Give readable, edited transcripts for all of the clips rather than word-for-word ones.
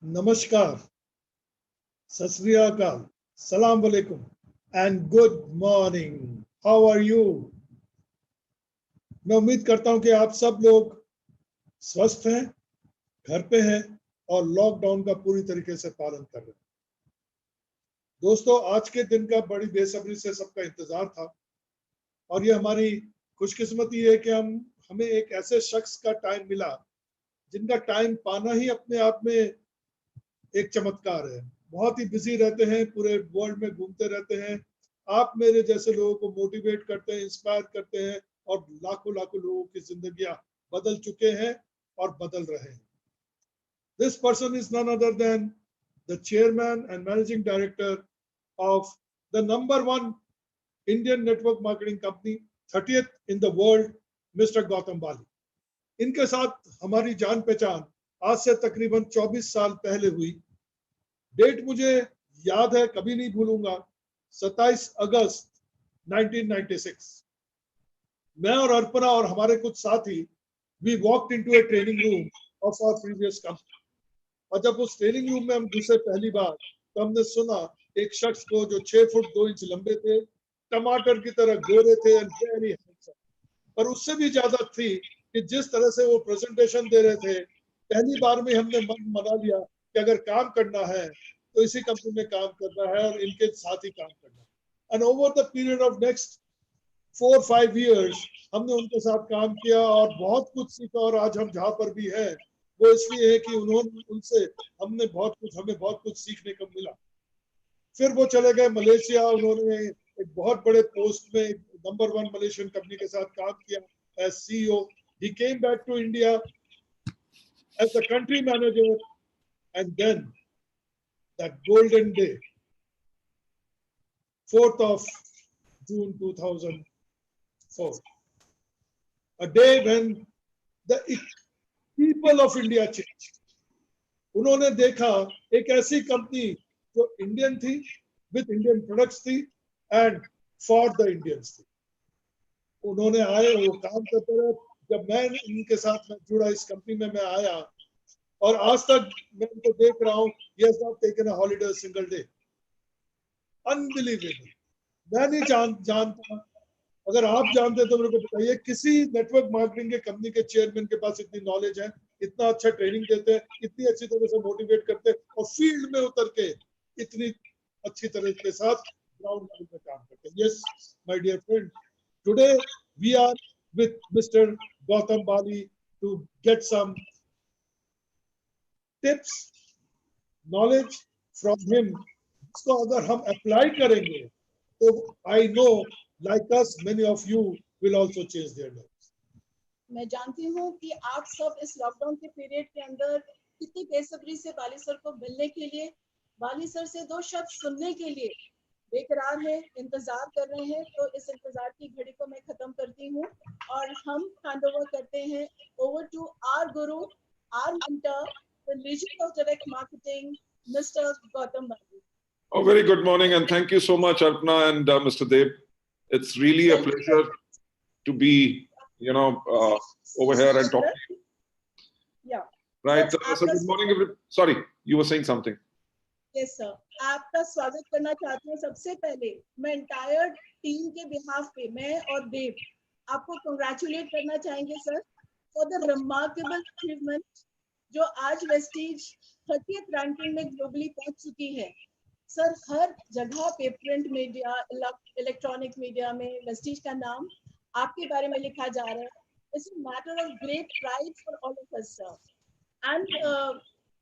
नमस्कार, सत श्री अकाल, सलाम वालेकुम and good morning. How are you? मैं उम्मीद करता हूं कि आप सब लोग स्वस्थ हैं, घर पे हैं और लॉकडाउन का पूरी तरीके से पालन कर रहे हैं। दोस्तों, आज के दिन का बड़ी बेसब्री से सबका इंतजार था और ये हमारी खुशकिस्मती है कि हमें एक ऐसे शख्स का टाइम मिला जिनका टाइम पाना ही अपने आप में एक चमत्कार है। बहुत ही बिजी रहते हैं, पूरे वर्ल्ड में घूमते रहते हैं। आप मेरे जैसे लोगों को मोटिवेट करते हैं, इंस्पायर करते हैं और लाखों लाखों लोगों की जिंदगियां बदल चुके हैं और बदल रहे हैं। This person is none other than the chairman and managing director of the #1 Indian network marketing company, 30th in the world, Mr. Gautam Bali. इनके साथ हमारी जान पहचान आज से तकरीबन 24 साल पहले हुई। डेट मुझे याद है, कभी नहीं भूलूंगा, 27 अगस्त 1996। मैं और अर्पणा और हमारे कुछ साथी we walked into a training room of our previous company. और जब उस ट्रेनिंग रूम में हम घुसे पहली बार तो हमने सुना एक शख्स को जो 6 फुट 2 इंच लंबे थे, टमाटर की तरह गोरे थे एंड वेरी हैंडसम। पर उससे भी ज्यादा थी कि जिस तरह से वो प्रेजेंटेशन दे रहे थे, पहली बार में हमने मन बना लिया कि अगर काम करना है तो इसी कंपनी में काम करना है और इनके साथ ही काम करना है। And over the period of next 4-5 years हमने उनके साथ काम किया और बहुत कुछ सीखा। और आज हम जहाँ पर भी हैं वो इसलिए है कि हमें बहुत कुछ सीखने को मिला। फिर वो चले गए मलेशिया। उन्होंने एक बहुत बड़े पोस्ट में #1 मलेशियन कंपनी के साथ काम किया as CEO। He came back to India as the country manager, and then that golden day, 4th of June 2004, a day when the people of India changed. उन्होंने देखा एक ऐसी कंपनी जो इंडियन थी, विद इंडियन प्रोडक्ट्स थी and for the Indians थी। उन्होंने आए, वो काम करते रहे। जब मैं इनके साथ में जुड़ा, इस कंपनी में मैं आया और आज तक मैं उनको देख रहा हूँ, he has not taken a holiday a single day. Unbelievable. मैं नहीं जानता, अगर आप जानते तो मेरे को बताइए, किसी नेटवर्क मार्केटिंग के कंपनी के चेयरमैन के पास इतनी नॉलेज है, इतना अच्छा ट्रेनिंग देते हैं, इतनी अच्छी तरह से मोटिवेट करते हैं और फील्ड में उतर के इतनी अच्छी तरह के साथ ग्राउंड लेवल पे काम करते हैं। Yes my dear friend, today we are with mister Gautam Bali to get some tips, knowledge from him. इसको अगर हम अप्लाई करेंगे तो I know like us, many of you will also change their lives. मैं जानती हूँ कि आप सब इस लॉकडाउन के पीरियड के अंदर कितनी बेसब्री से बाली सर को मिलने के लिए, बाली सर से 2 शब्द सुनने के लिए बेकरार हैं, इंतजार कर रहे हैं। तो इस इंतजार की घड़ी को मैं खत्म करती हूँ और हम हैंडओवर करते हैं over to our guru, our mentor, the legend of direct marketing, mister Gautam Bali. Oh, very good morning and thank you so much, Arpana and Mr. Deb. It's really a pleasure to be, over here and talk to you. Yeah. Right. So good morning, everybody. Sorry, you were saying something. Yes, sir. आपका स्वागत करना चाहती हूँ। सबसे पहले मैं entire team के behalf पे, मैं और देव आपको कंग्रेचुलेट करना चाहेंगे sir for the remarkable achievement जो आज वेस्टीज 30th रैंकिंग में ग्लोबली पहुंच चुकी है। सर, हर जगह पे प्रिंट मीडिया, इलेक्ट्रॉनिक मीडिया में वेस्टीज का नाम आपके बारे में लिखा जा रहा है। It's a matter of great pride for all of us sir. And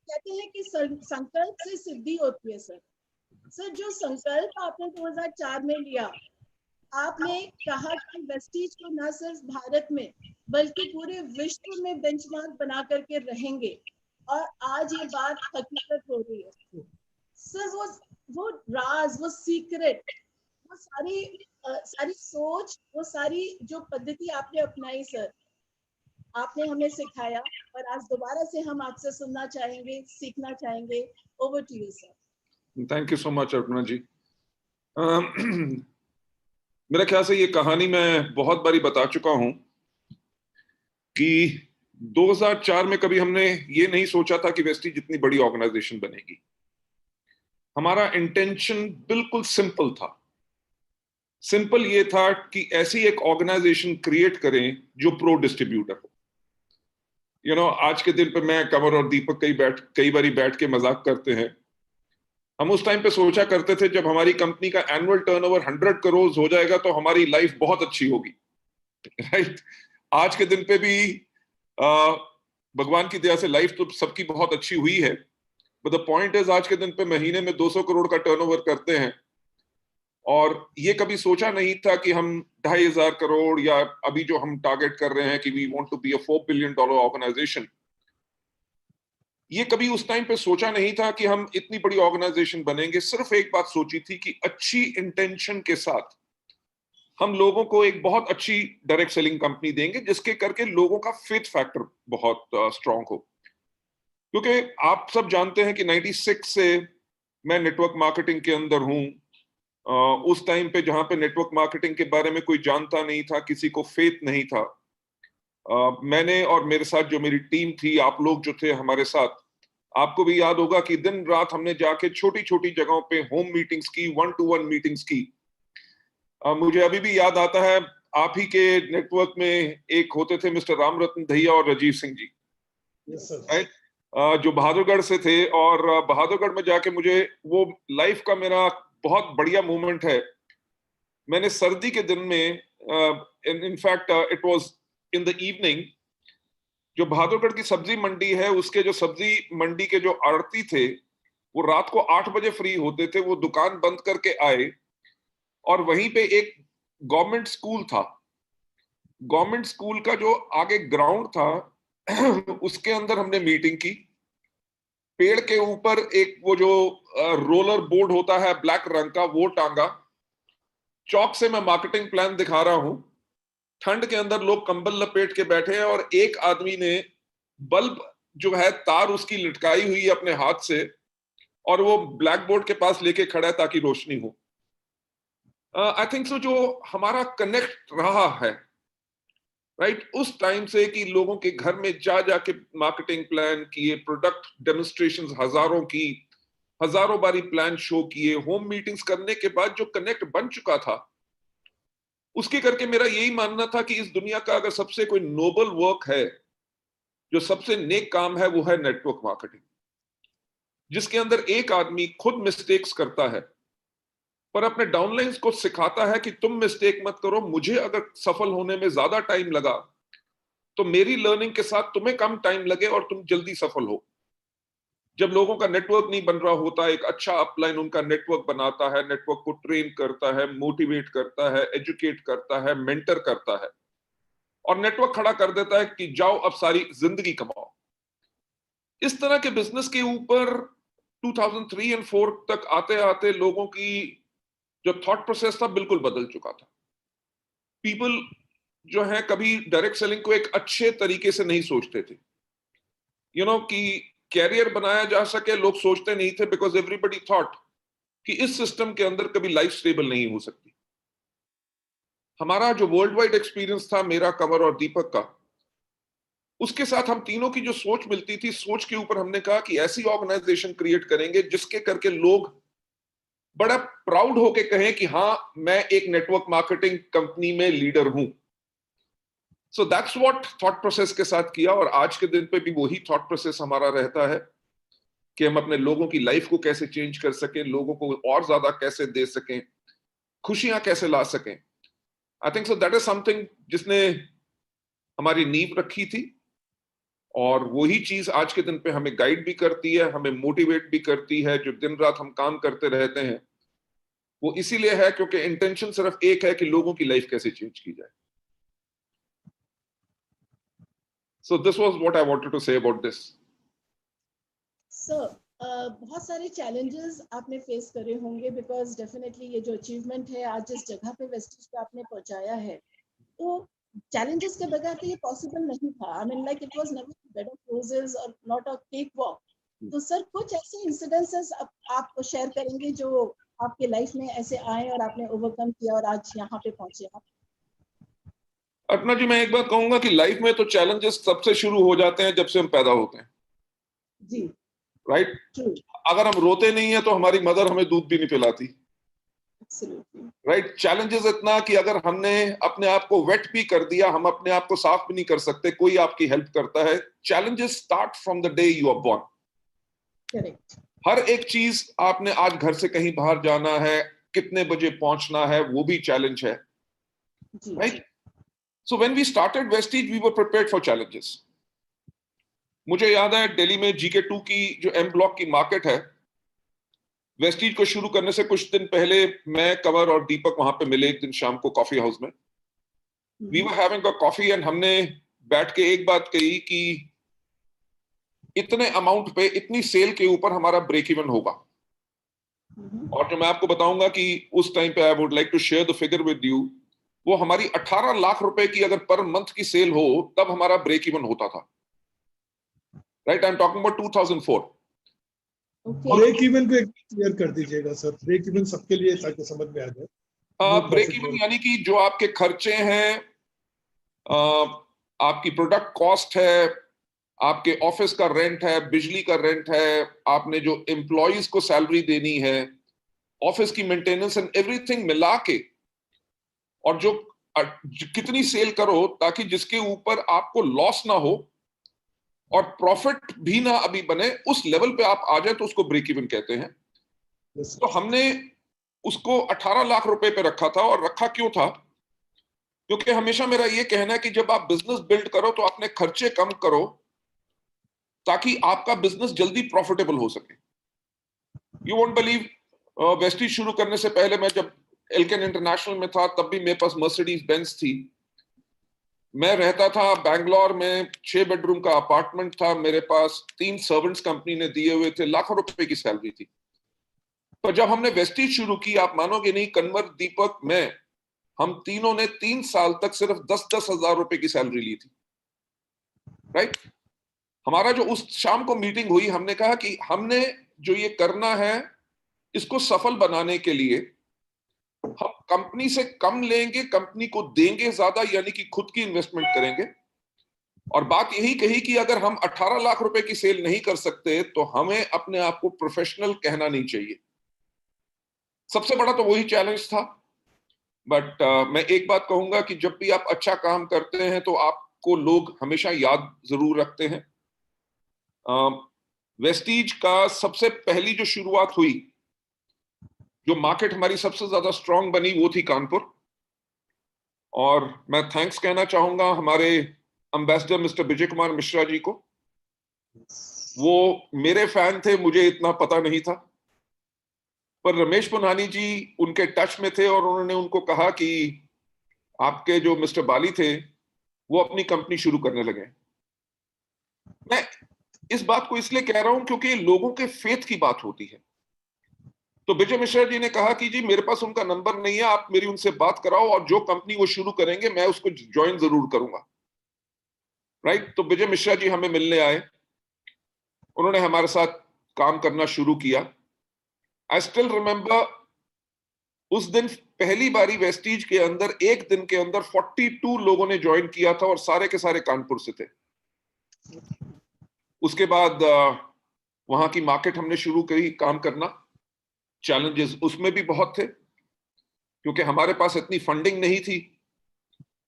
कहते हैं कि संकल्प से सिद्धि होती है सर। सर, जो संकल्प आपने 2004 में लिया, आपने कहा कि वेस्टीज को न सिर्फ भारत में बल्कि पूरे विश्व में बेंचमार्क बना करके रहेंगे और आज ये बात हकीकत हो रही है सर। वो राज, वो सीक्रेट, वो सारी सोच, वो सारी जो पद्धति आपने अपनाई सर, आपने हमें सिखाया और आज दोबारा से हम आपसे सुनना चाहेंगे, सीखना चाहेंगे। Over to you sir. Thank you so much Arpana ji. मेरा ख्याल से ये कहानी मैं बहुत बारी बता चुका हूं कि 2004 में कभी हमने ये नहीं सोचा था कि वेस्टीज जितनी बड़ी ऑर्गेनाइजेशन बनेगी। हमारा इंटेंशन बिल्कुल सिंपल था। सिंपल ये था कि ऐसी एक ऑर्गेनाइजेशन क्रिएट करें जो प्रो डिस्ट्रीब्यूटर हो। आज के दिन पे मैं, कंवर और दीपक कई बारी बैठ के मजाक करते हैं। हम उस टाइम पे सोचा करते थे जब हमारी कंपनी का एनुअल टर्नओवर 100 करोड़ हो जाएगा तो हमारी लाइफ बहुत अच्छी होगी, राइट? आज के दिन पे भी भगवान की दया से लाइफ तो सबकी बहुत अच्छी हुई है, बट द पॉइंट इज आज के दिन पे महीने में 200 करोड़ का टर्नओवर करते हैं। और ये कभी सोचा नहीं था कि हम 2,500 करोड़ या अभी जो हम टारगेट कर रहे हैं कि we want to be a $4 billion organisation, ये कभी उस टाइम पे सोचा नहीं था कि हम इतनी बड़ी ऑर्गेनाइजेशन बनेंगे। सिर्फ एक बात सोची थी कि अच्छी इंटेंशन के साथ हम लोगों को एक बहुत अच्छी डायरेक्ट सेलिंग कंपनी देंगे जिसके करके लोगों का फेथ फैक्टर बहुत स्ट्रांग हो। क्योंकि आप सब जानते हैं कि 96 से मैं नेटवर्क मार्केटिंग के अंदर हूं। उस टाइम पे जहां पे नेटवर्क मार्केटिंग के बारे में कोई जानता नहीं था, किसी को फेथ नहीं था, मैंने और मेरे साथ जो मेरी टीम थी, आप लोग जो थे हमारे साथ, आपको भी याद होगा कि दिन रात हमने जाके छोटी छोटी जगहों पे होम मीटिंग्स की, 1-to-1 मीटिंग्स की। मुझे अभी भी याद आता है, आप ही के नेटवर्क में एक होते थे मिस्टर रामरत्न दहिया और राजीव सिंह जी, राइट? जो बहादुरगढ़ से थे। और बहादुरगढ़ में जाके मुझे वो लाइफ का मेरा बहुत बढ़िया मोमेंट है। मैंने सर्दी के दिन में, in fact it was in the evening, जो बहादुरगढ़ की सब्जी मंडी है उसके जो सब्जी मंडी के जो आड़ती थे वो रात को 8 बजे फ्री होते थे। वो दुकान बंद करके आए और वहीं पे एक गवर्नमेंट स्कूल था। गवर्नमेंट स्कूल का जो आगे ग्राउंड था उसके अंदर हमने मीटिंग की। पेड़ के ऊपर एक वो जो रोलर बोर्ड होता है ब्लैक रंग का, वो टांगा। चौक से मैं मार्केटिंग प्लान दिखा रहा हूं। ठंड के अंदर लोग कंबल लपेट के बैठे हैं और एक आदमी ने बल्ब जो है तार उसकी लटकाई हुई है अपने हाथ से और वो ब्लैक बोर्ड के पास लेके खड़ा है ताकि रोशनी हो। आई थिंक सो जो हमारा कनेक्ट रहा है, राइट, उस टाइम से कि लोगों के घर में जा जाके मार्केटिंग प्लान किए, प्रोडक्ट डेमोन्स्ट्रेशंस हजारों की, हजारों बारी प्लान शो किए, होम मीटिंग्स करने के बाद जो कनेक्ट बन चुका था, उसके करके मेरा यही मानना था कि इस दुनिया का अगर सबसे कोई नोबल वर्क है, जो सबसे नेक काम है, वो है नेटवर्क मार्केटिंग, जिसके अंदर एक आदमी खुद मिस्टेक्स करता है पर अपने डाउनलाइंस को सिखाता है कि तुम मिस्टेक मत करो। मुझे अगर सफल होने में ज्यादा टाइम लगा तो मेरी लर्निंग के साथ तुम्हें कम टाइम लगे और तुम जल्दी सफल हो। जब लोगों का नेटवर्क नहीं बन रहा होता, एक अच्छा अपलाइन उनका नेटवर्क बनाता है, नेटवर्क को ट्रेन करता है, मोटिवेट करता है, एजुकेट करता है, मेंटर करता है और नेटवर्क खड़ा कर देता है कि जाओ अब सारी जिंदगी कमाओ। इस तरह के बिजनेस के ऊपर 2003 और 4 तक आते आते लोगों की जो थॉट प्रोसेस था बिल्कुल बदल चुका था। पीपल जो है कभी डायरेक्ट सेलिंग को एक अच्छे तरीके से नहीं सोचते थे। कि कैरियर बनाया जा सके, लोग सोचते नहीं थे, बिकॉज एवरीबडी थॉट कि इस सिस्टम के अंदर कभी लाइफ स्टेबल नहीं हो सकती। हमारा जो वर्ल्ड वाइड एक्सपीरियंस था, मेरा, कंवर और दीपक का, उसके साथ हम तीनों की जो सोच मिलती थी, सोच के ऊपर हमने कहा कि ऐसी ऑर्गेनाइजेशन क्रिएट करेंगे जिसके करके लोग बड़ा प्राउड होके कहें कि हाँ, मैं एक नेटवर्क मार्केटिंग कंपनी में लीडर हूं। So that's what thought process के साथ किया और आज के दिन पे भी वही थॉट प्रोसेस हमारा रहता है कि हम अपने लोगों की लाइफ को कैसे चेंज कर सकें, लोगों को और ज्यादा कैसे दे सकें, खुशियां कैसे ला सकें। आई think so that is something जिसने हमारी नींव रखी थी और वही चीज आज के दिन पे हमें गाइड भी करती है, हमें मोटिवेट भी करती है। जो दिन रात हम काम करते रहते हैं वो इसीलिए है क्योंकि इंटेंशन सिर्फ एक है कि लोगों की लाइफ कैसे चेंज की जाए। So this was what I wanted to say about this. Sir, बहुत सारे चैलेंजेस आपने फेस करे होंगे, बिकॉज डेफिनेटली ये जो अचीवमेंट है आज जिस जगह पे वेस्टीज पे आपने पहुंचाया है, तो चैलेंजेस के बगैर तो ये पॉसिबल नहीं था। I mean like it was never bed of roses और नॉट अ केक वॉक। तो सर, कुछ ऐसे इंसिडेंसेस आप शेयर करेंगे जो आपके लाइफ में ऐसे आए और आपने ओवरकम किया और आज यहाँ पे पहुंचे आप? अर्पणा जी, मैं एक बात कहूंगा कि लाइफ में तो चैलेंजेस तब से शुरू हो जाते हैं जब से हम पैदा होते हैं, जी, राइट? ट्रू, अगर हम रोते नहीं है तो हमारी मदर हमें दूध भी नहीं पिलाती, एब्सोल्युटली, राइट? चैलेंजेस इतना कि अगर हमने अपने आप को वेट भी कर दिया, हम अपने आप को साफ भी नहीं कर सकते, कोई आपकी हेल्प करता है। Challenges start from the day you are born. Correct, हर एक चीज, आपने आज घर से कहीं बाहर जाना है, कितने बजे पहुंचना है, वो भी चैलेंज है, जी, right? So when we started Vestige we were prepared for challenges. मुझे याद है दिल्ली में GK2 की जो M ब्लॉक की मार्केट है, वेस्टीज को शुरू करने से कुछ दिन पहले मैं, कंवर और दीपक वहां पे मिले एक दिन शाम को कॉफी हाउस में। We were having a coffee and हमने बैठ के एक बात कही कि इतने अमाउंट पे, इतनी सेल के ऊपर हमारा ब्रेक इवन होगा। और जो मैं आपको बताऊंगा कि उस टाइम पे, I would like to share the figure with you, वो हमारी 18 लाख रुपए की अगर पर मंथ की सेल हो तब हमारा ब्रेक इवन होता था, right? I am talking about 2004। Okay, break even को एक क्लियर कर दीजिएगा सर, ब्रेक इवन सबके लिए ताकि समझ में आ जाए। नो ब्रेक प्रॉफिट, इवन यानी कि जो आपके खर्चे हैं, आपकी प्रोडक्ट कॉस्ट है, आपके ऑफिस का रेंट है, बिजली का रेंट है, आपने जो एम्प्लॉयज को सैलरी देनी है, ऑफिस की मेंटेनेंस एंड एवरीथिंग मिला के, और जो कितनी सेल करो ताकि जिसके ऊपर आपको लॉस ना हो और प्रॉफिट भी ना अभी बने, उस लेवल पे आप आ जाए तो उसको ब्रेक इवन कहते हैं। तो हमने उसको 18 लाख रुपए पे रखा था। और रखा क्यों था? क्योंकि हमेशा मेरा ये कहना है कि जब आप बिजनेस बिल्ड करो तो अपने खर्चे कम करो ताकि आपका बिजनेस जल्दी प्रॉफिटेबल हो सके। यू वोंट बिलीव, वेस्टीज शुरू करने से पहले मैं जब एल्केन इंटरनेशनल में था तब भी मेरे पास मर्सिडीज बेंज थी। मैं रहता था बैंगलोर में, 6 बेडरूम का अपार्टमेंट था मेरे पास, 3 सर्वेंट्स कंपनी ने दिए हुए थे, लाखों रुपए की सैलरी थी। तो जब हमने वेस्टीज शुरू की, आप मानोगे नहीं, कन्वर, दीपक, मैं, हम तीनों ने 3 साल तक सिर्फ 10-10 हजार रुपए की सैलरी ली थी, राइट? हमारा जो उस शाम को मीटिंग हुई, हमने कहा कि हमने जो ये करना है इसको सफल बनाने के लिए हम कंपनी से कम लेंगे, कंपनी को देंगे ज्यादा, यानी कि खुद की इन्वेस्टमेंट करेंगे। और बात यही कही कि अगर हम 18 लाख रुपए की सेल नहीं कर सकते तो हमें अपने आप को प्रोफेशनल कहना नहीं चाहिए। सबसे बड़ा तो वही चैलेंज था। बट मैं एक बात कहूंगा कि जब भी आप अच्छा काम करते हैं तो आपको लोग हमेशा याद जरूर रखते हैं। वेस्टीज का सबसे पहली जो शुरुआत हुई, जो मार्केट हमारी सबसे ज्यादा स्ट्रांग बनी, वो थी कानपुर। और मैं थैंक्स कहना चाहूंगा हमारे एम्बेसडर मिस्टर विजय कुमार मिश्रा जी को। वो मेरे फैन थे, मुझे इतना पता नहीं था, पर रमेश पुनानी जी उनके टच में थे और उन्होंने उनको कहा कि आपके जो मिस्टर बाली थे वो अपनी कंपनी शुरू करने लगे। मैं इस बात को इसलिए कह रहा हूं क्योंकि लोगों के फेथ की बात होती है। तो विजय मिश्रा जी ने कहा कि जी मेरे पास उनका नंबर नहीं है, आप मेरी उनसे बात कराओ और जो कंपनी वो शुरू करेंगे मैं उसको ज्वाइन जरूर करूंगा, राइट? तो विजय मिश्रा जी हमें मिलने आए, उन्होंने हमारे साथ काम करना शुरू किया। आई स्टिल रिमेंबर, उस दिन पहली बारी वेस्टीज के अंदर एक दिन के अंदर 42 लोगों ने ज्वाइन किया था और सारे के सारे कानपुर से थे। उसके बाद वहां की मार्केट हमने शुरू करी काम करना। चैलेंजेस उसमें भी बहुत थे क्योंकि हमारे पास इतनी फंडिंग नहीं थी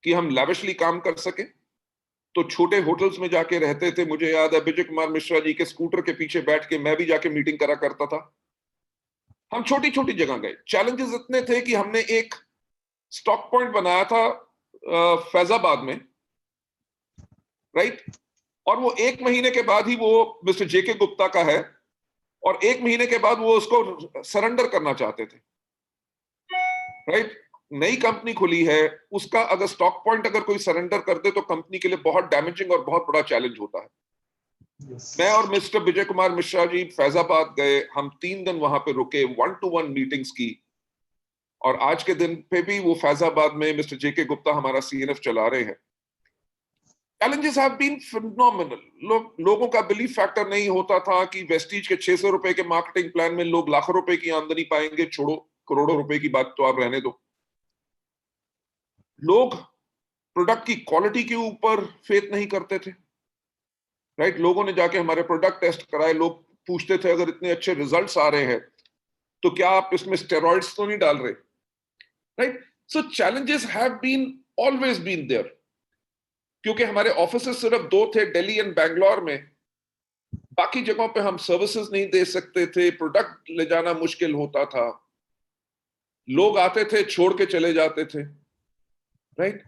कि हम लैविशली काम कर सके। तो छोटे होटल्स में जाके रहते थे। मुझे याद है विजय कुमार मिश्रा जी के स्कूटर के पीछे बैठ के मैं भी जाके मीटिंग करा करता था। हम छोटी छोटी जगह गए। चैलेंजेस इतने थे कि हमने एक स्टॉक पॉइंट बनाया था फैजाबाद में, राइट? और वो 1 महीने के बाद ही वो मिस्टर जेके गुप्ता का है और 1 महीने के बाद वो उसको सरेंडर करना चाहते थे, राइट? नई कंपनी खुली है, उसका अगर स्टॉक पॉइंट अगर कोई सरेंडर कर दे तो कंपनी के लिए बहुत डैमेजिंग और बहुत बड़ा चैलेंज होता है। मैं और मिस्टर विजय कुमार मिश्रा जी फैजाबाद गए, हम 3 दिन वहां पे रुके, 1-to-1 मीटिंग्स की। और आज के दिन पे भी वो फैजाबाद में मिस्टर जेके गुप्ता हमारा CNF चला रहे हैं। Challenges have been phenomenal. लोगों का बिलीफ फैक्टर नहीं होता था कि वेस्टीज के 600 रुपए के मार्केटिंग प्लान में लोग लाखों रुपए की आमदनी पाएंगे। छोड़ो करोड़ों रुपए की बात तो आप रहने दो। लोग प्रोडक्ट की क्वालिटी के ऊपर फेथ नहीं करते थे, राइट? लोगों ने जाके हमारे प्रोडक्ट टेस्ट कराए, लोग पूछते थे अगर इतने अच्छे रिजल्ट्स आ रहे हैं तो क्या आप इसमें स्टेरॉइड्स तो नहीं डाल रहे, right? So challenges have been always been there, क्योंकि हमारे ऑफिसेस सिर्फ 2 थे, दिल्ली एंड बैंगलोर में। बाकी जगहों पे हम सर्विसेज नहीं दे सकते थे, प्रोडक्ट ले जाना मुश्किल होता था, लोग आते थे छोड़ के चले जाते थे, राइट?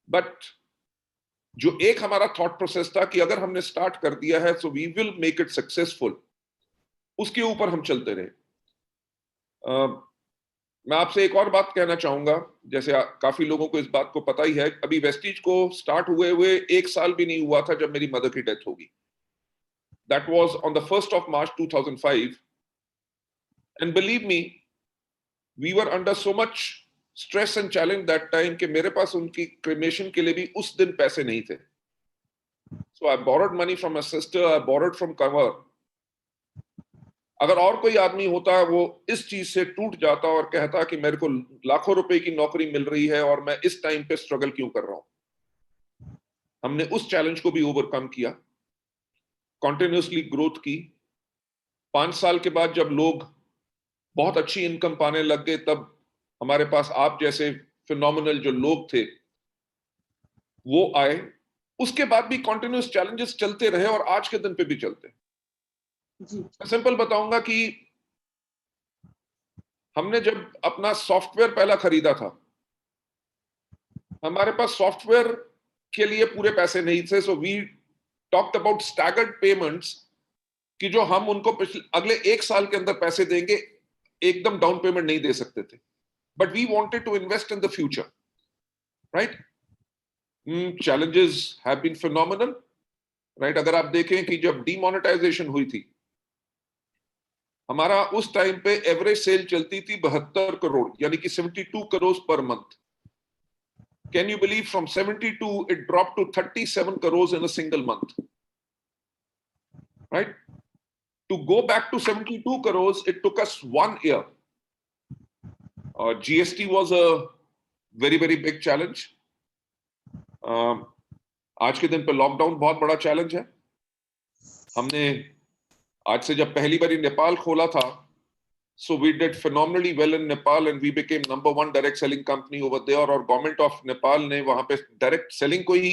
बट जो एक हमारा थॉट प्रोसेस था कि अगर हमने स्टार्ट कर दिया है so we will make it successful, उसके ऊपर हम चलते रहे। मैं आपसे एक और बात कहना चाहूंगा, जैसे काफी लोगों को इस बात को पता ही है, अभी वेस्टीज को स्टार्ट हुए हुए 1 साल भी नहीं हुआ था जब मेरी मदर की डेथ होगी। That was on the 1st of March 2005, and believe me, we were under so much stress and challenge that time कि मेरे पास उनकी क्रेमेशन के लिए भी उस दिन पैसे नहीं थे। So I borrowed money from my sister, I borrowed from cover. अगर और कोई आदमी होता वो इस चीज से टूट जाता और कहता कि मेरे को लाखों रुपए की नौकरी मिल रही है और मैं इस टाइम पे स्ट्रगल क्यों कर रहा हूं। हमने उस चैलेंज को भी ओवरकम किया, कॉन्टिन्यूसली ग्रोथ की। 5 साल के बाद जब लोग बहुत अच्छी इनकम पाने लग गए, तब हमारे पास आप जैसे फिनोमिनल जो लोग थे वो आए। उसके बाद भी कॉन्टिन्यूस चैलेंजेस चलते रहे और आज के दिन पे भी चलते। मैं सिंपल बताऊंगा कि हमने जब अपना सॉफ्टवेयर पहला खरीदा था, हमारे पास सॉफ्टवेयर के लिए पूरे पैसे नहीं थे। So we talked about staggered payments कि जो हम उनको अगले 1 साल के अंदर पैसे देंगे, एकदम डाउन पेमेंट नहीं दे सकते थे, but we wanted to invest in the future, right? Challenges have been phenomenal, right? अगर आप देखें कि जब डीमोनेटाइजेशन हुई थी, हमारा उस टाइम पे एवरेज सेल चलती थी 72 करोड़, यानी कि 72 crore per month. Can you believe from 72 it dropped to 37 crores in a single month, right? To go back to 72 crores it took us 1 year. GST was a very very big challenge. आज के दिन पे lockdown बहुत बड़ा challenge है। हमने आज से जब पहली बार नेपाल खोला था, so we did phenomenally well in Nepal and we became number 1 direct selling company over there, और गवर्नमेंट ऑफ नेपाल ने वहां पे डायरेक्ट सेलिंग को ही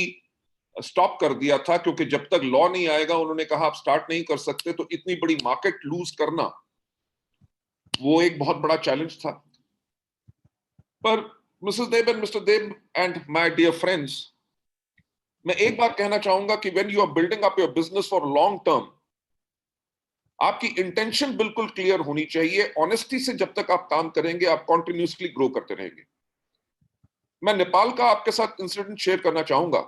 स्टॉप कर दिया था, क्योंकि जब तक लॉ नहीं आएगा उन्होंने कहा आप स्टार्ट नहीं कर सकते। तो इतनी बड़ी मार्केट लूज करना वो एक बहुत बड़ा चैलेंज था। पर Mrs Deb and mister Deb and my dear friends, मैं एक बात कहना चाहूंगा कि when you are building up your business for long term, आपकी इंटेंशन बिल्कुल क्लियर होनी चाहिए। ऑनेस्टी से जब तक आप काम करेंगे आप कॉन्टिन्यूसली ग्रो करते रहेंगे। मैं नेपाल का आपके साथ इंसिडेंट शेयर करना चाहूंगा।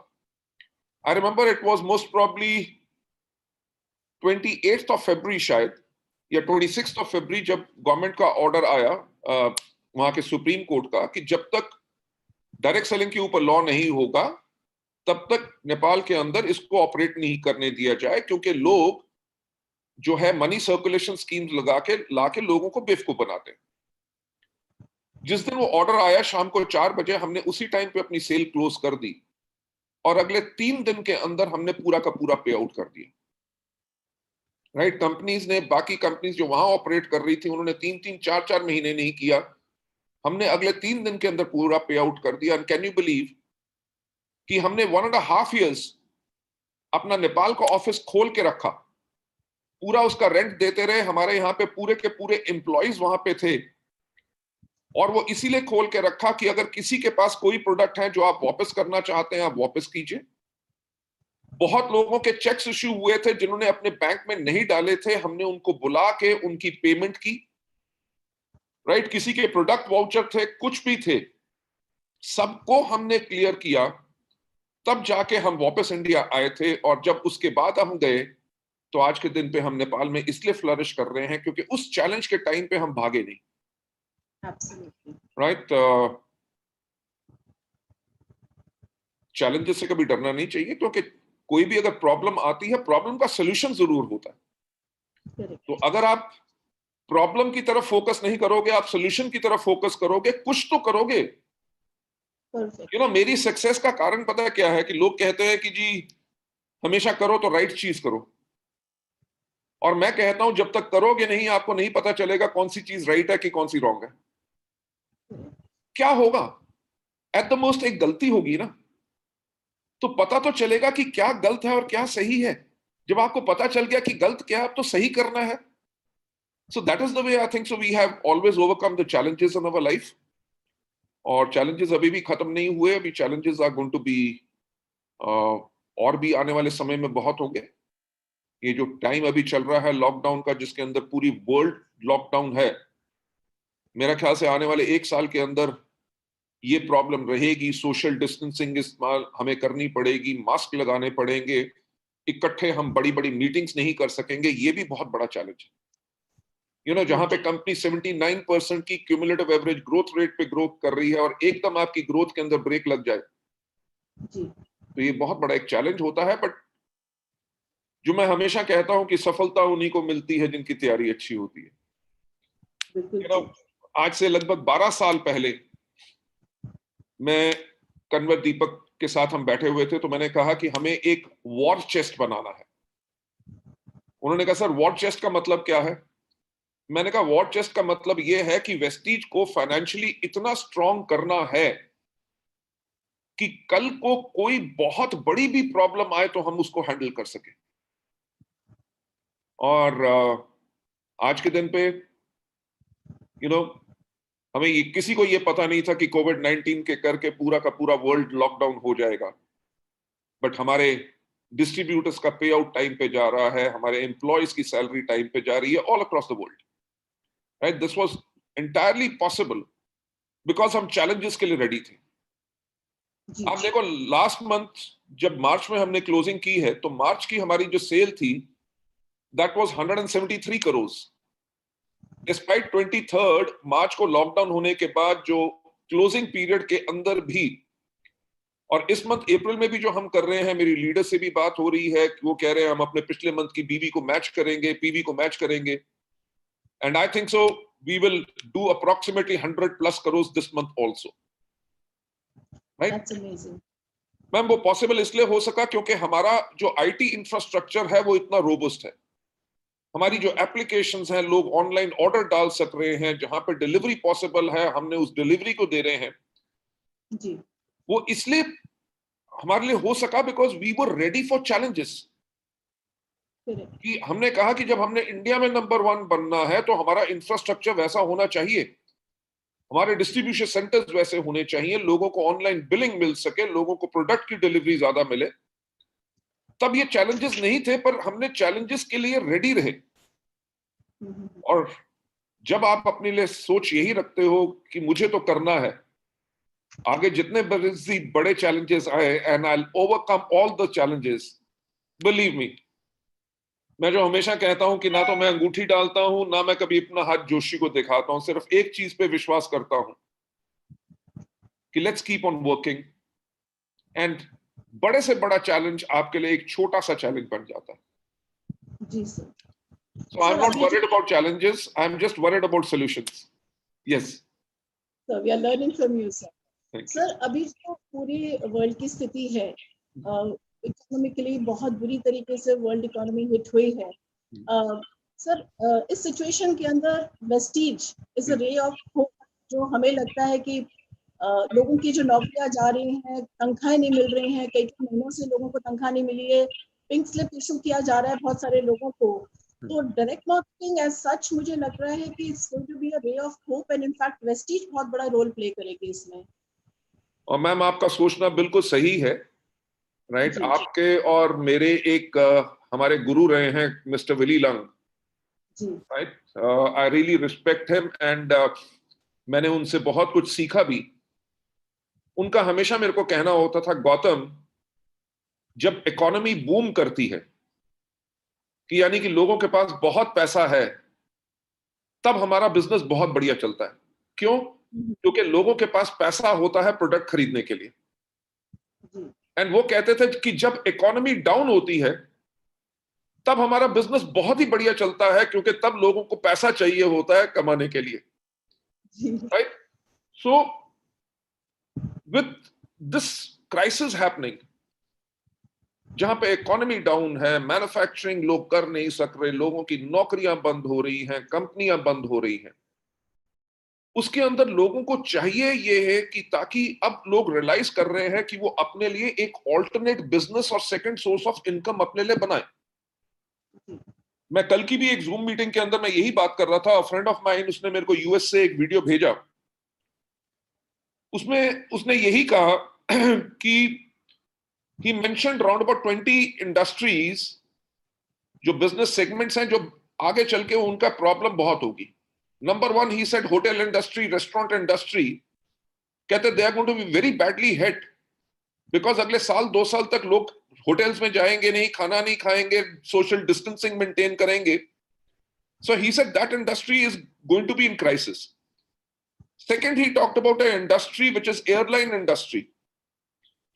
I remember it was most probably 28th of February शायद, या 26th of February, जब गवर्नमेंट का ऑर्डर आया वहां के सुप्रीम कोर्ट का कि जब तक डायरेक्ट सेलिंग के ऊपर लॉ नहीं होगा तब तक नेपाल के अंदर इसको ऑपरेट नहीं करने दिया जाए, क्योंकि लोग जो है मनी सर्कुलेशन स्कीम्स लगा के लाके लोगों को बेवकूफ बनाते हैं। जिस दिन वो ऑर्डर आया शाम को 4 बजे, हमने उसी टाइम पे अपनी सेल क्लोज कर दी और अगले 3 दिन के अंदर हमने पूरा का पूरा पे आउट कर दिया, राइट? कंपनीज ने, बाकी कंपनीज जो वहां ऑपरेट कर रही थी, उन्होंने 3-3, 4-4 महीने नहीं किया, हमने अगले 3 दिन के अंदर पूरा पे आउट कर दिया। एंड कैन यू बिलीव कि हमने 1.5 years अपना नेपाल का ऑफिस खोल के रखा, पूरा उसका रेंट देते रहे। हमारे यहाँ पे पूरे के पूरे एम्प्लॉइज वहां पे थे, और वो इसीलिए खोल के रखा कि अगर किसी के पास कोई प्रोडक्ट है जो आप वापस करना चाहते हैं आप वापस कीजिए। बहुत लोगों के चेक्स इश्यू हुए थे जिन्होंने अपने बैंक में नहीं डाले थे, हमने उनको बुला के उनकी पेमेंट की, राइट? किसी के प्रोडक्ट वाउचर थे, कुछ भी थे, सबको हमने क्लियर किया, तब जाके हम वापस इंडिया आए थे। और जब उसके बाद हम गए तो आज के दिन पे हम नेपाल में इसलिए फ्लरिश कर रहे हैं क्योंकि उस चैलेंज के टाइम पे हम भागे नहीं, राइट? चैलेंजेस से कभी डरना नहीं चाहिए, क्योंकि कोई भी अगर प्रॉब्लम आती है, प्रॉब्लम का सलूशन जरूर होता है। तो अगर आप प्रॉब्लम की तरफ फोकस नहीं करोगे, आप सलूशन की तरफ फोकस करोगे, कुछ तो करोगे, परफेक्ट। यू नो मेरी सक्सेस का कारण पता है क्या है कि लोग कहते हैं कि जी हमेशा करो तो राइट चीज करो, और मैं कहता हूं जब तक करोगे नहीं आपको नहीं पता चलेगा कौन सी चीज राइट है कि कौन सी रॉन्ग है। क्या होगा, एट द मोस्ट एक गलती होगी ना, तो पता तो चलेगा कि क्या गलत है और क्या सही है। जब आपको पता चल गया कि गलत क्या है, अब तो सही करना है। So that is the way I think so we have always overcome the challenges in our life, और चैलेंजेस अभी भी खत्म नहीं हुए, अभी challenges are going to be और भी आने वाले समय में बहुत होंगे। ये जो टाइम अभी चल रहा है लॉकडाउन का, जिसके अंदर पूरी वर्ल्ड लॉकडाउन है, मेरा ख्याल से आने वाले एक साल के अंदर ये प्रॉब्लम रहेगी। सोशल डिस्टेंसिंग इस्तेमाल हमें करनी पड़ेगी, मास्क लगाने पड़ेंगे, इकट्ठे हम बड़ी बड़ी मीटिंग्स नहीं कर सकेंगे, ये भी बहुत बड़ा चैलेंज है। यू नो जहां पे कंपनी 79% की क्यूमुलेटिव एवरेज ग्रोथ रेट पे ग्रोथ कर रही है और एकदम आपकी ग्रोथ के अंदर ब्रेक लग जाए, तो ये बहुत बड़ा एक चैलेंज होता है। बट जो मैं हमेशा कहता हूं कि सफलता उन्हीं को मिलती है जिनकी तैयारी अच्छी होती है। यू नो आज से लगभग 12 साल पहले मैं कन्वर दीपक के साथ हम बैठे हुए थे, तो मैंने कहा कि हमें एक वॉर चेस्ट बनाना है। उन्होंने कहा सर वॉर चेस्ट का मतलब क्या है? मैंने कहा वॉर चेस्ट का मतलब यह है कि वेस्टीज को फाइनेंशियली इतना स्ट्रांग करना है कि कल को कोई बहुत बड़ी भी प्रॉब्लम आए तो हम उसको हैंडल कर सके। और आज के दिन पे यू नो हमें किसी को ये पता नहीं था कि कोविड-19 के करके पूरा का पूरा वर्ल्ड लॉकडाउन हो जाएगा, बट हमारे डिस्ट्रीब्यूटर्स का पे आउट टाइम पे जा रहा है, हमारे एम्प्लॉयज की सैलरी टाइम पे जा रही है all across the world, right? This was entirely possible because हम चैलेंजेस के लिए रेडी थे। आप देखो लास्ट मंथ जब मार्च में हमने क्लोजिंग की है, तो मार्च की हमारी जो सेल थी दैट वाज 173 करोड़। डिस्पाइट 23 मार्च को लॉकडाउन होने के बाद जो क्लोजिंग पीरियड के अंदर भी, और इस मंथ अप्रैल में भी जो हम कर रहे हैं, मेरी लीडर से भी बात हो रही है, वो कह रहे हैं हम अपने पिछले मंथ की बीवी को मैच करेंगे, पीवी को मैच करेंगे, and I think so we will do approximately 100+ crores this month also, right? That's amazing. Ma'am वो पॉसिबल इसलिए हो सका क्योंकि हमारा जो आईटी इंफ्रास्ट्रक्चर है वो इतना रोबस्ट है। हमारी जो एप्लीकेशंस हैं, लोग ऑनलाइन ऑर्डर डाल सक रहे हैं, जहां पे डिलीवरी पॉसिबल है हमने उस डिलीवरी को दे रहे हैं जी। वो इसलिए हमारे लिए हो सका because we were ready for challenges. कि हमने कहा कि जब हमने इंडिया में नंबर 1 बनना है तो हमारा इंफ्रास्ट्रक्चर वैसा होना चाहिए, हमारे डिस्ट्रीब्यूशन सेंटर्स वैसे होने चाहिए, लोगों को ऑनलाइन बिलिंग मिल सके, लोगों को प्रोडक्ट की डिलीवरी ज्यादा मिले। तब ये चैलेंजेस नहीं थे, पर हमने चैलेंजेस के लिए रेडी रहे। और जब आप अपने लिए सोच यही रखते हो कि मुझे तो करना है, आगे जितने बड़े चैलेंजेस आए and I will overcome all the challenges, believe me. मैं जो हमेशा कहता हूं कि ना तो मैं अंगूठी डालता हूं, ना मैं कभी अपना हाथ जोशी को दिखाता हूं, सिर्फ एक चीज पे विश्वास करता हूं कि let's keep on working, and बड़े से बड़ा चैलेंज आपके लिए एक छोटा सा चैलेंज बन जाता है। जी sir. So I'm not worried about challenges. I'm just worried about solutions. Yes. So we are learning from you, sir. Thank you. Sir अभी जो पूरी वर्ल्ड की स्थिति है, इकोनॉमिकली बहुत बुरी तरीके से वर्ल्ड इकोनॉमी हिट हुई है। सर इस सिचुएशन के अंदर Vestige is a ray of hope, जो हमें लगता है कि लोगों की जो नौकरियां जा रही हैं, तनख्वाहें नहीं मिल रही हैं, कई महीनों से लोगों को तनख्वाह नहीं मिली है, पिंक स्लिप इशू किया जा रहा है बहुत सारे लोगों को। तो डायरेक्ट मार्केटिंग एज सच मुझे लग रहा है कि it's going to be a ray of hope, and in fact Vestige बहुत बड़ा रोल प्ले करेगी इसमें। और मैम आपका सोचना बिल्कुल सही है, राइट? आपके और मेरे एक हमारे गुरु रहे हैं mister Willy Lung, right? I really respect him and मैंने उनसे बहुत कुछ सीखा भी। उनका हमेशा मेरे को कहना होता था, गौतम जब इकोनॉमी बूम करती है कि यानी कि लोगों के पास बहुत पैसा है, तब हमारा बिजनेस बहुत बढ़िया चलता है। क्यों? क्योंकि लोगों के पास पैसा होता है प्रोडक्ट खरीदने के लिए। एंड वो कहते थे कि जब इकोनॉमी डाउन होती है तब हमारा बिजनेस बहुत ही बढ़िया चलता है, क्योंकि तब लोगों को पैसा चाहिए होता है कमाने के लिए, right? So with this crisis happening, जहां पे इकोनॉमी डाउन है, मैन्युफैक्चरिंग लोग कर नहीं सक रहे, लोगों की नौकरियां बंद हो रही हैं, कंपनियां बंद हो रही हैं, उसके अंदर लोगों को चाहिए ये है कि ताकि अब लोग रियलाइज कर रहे हैं कि वो अपने लिए एक ऑल्टरनेट बिजनेस और सेकंड सोर्स ऑफ इनकम अपने लिए बनाए। मैं कल की भी एक जूम मीटिंग के अंदर मैं यही बात कर रहा था, फ्रेंड ऑफ माइन उसने मेरे को यूएस से एक वीडियो भेजा, उसमें उसने यही कहा कि he mentioned around about 20 industries जो बिजनेस सेगमेंट्स हैं जो आगे चल के उनका प्रॉब्लम बहुत होगी। Number one he said hotel industry, restaurant industry, कहते they are going to be very badly hit because अगले साल 2 साल तक लोग होटल्स में जाएंगे नहीं, खाना नहीं खाएंगे, सोशल डिस्टेंसिंग मेंटेन करेंगे। So he said that industry is going to be in crisis. Second he talked about a industry which is airline industry.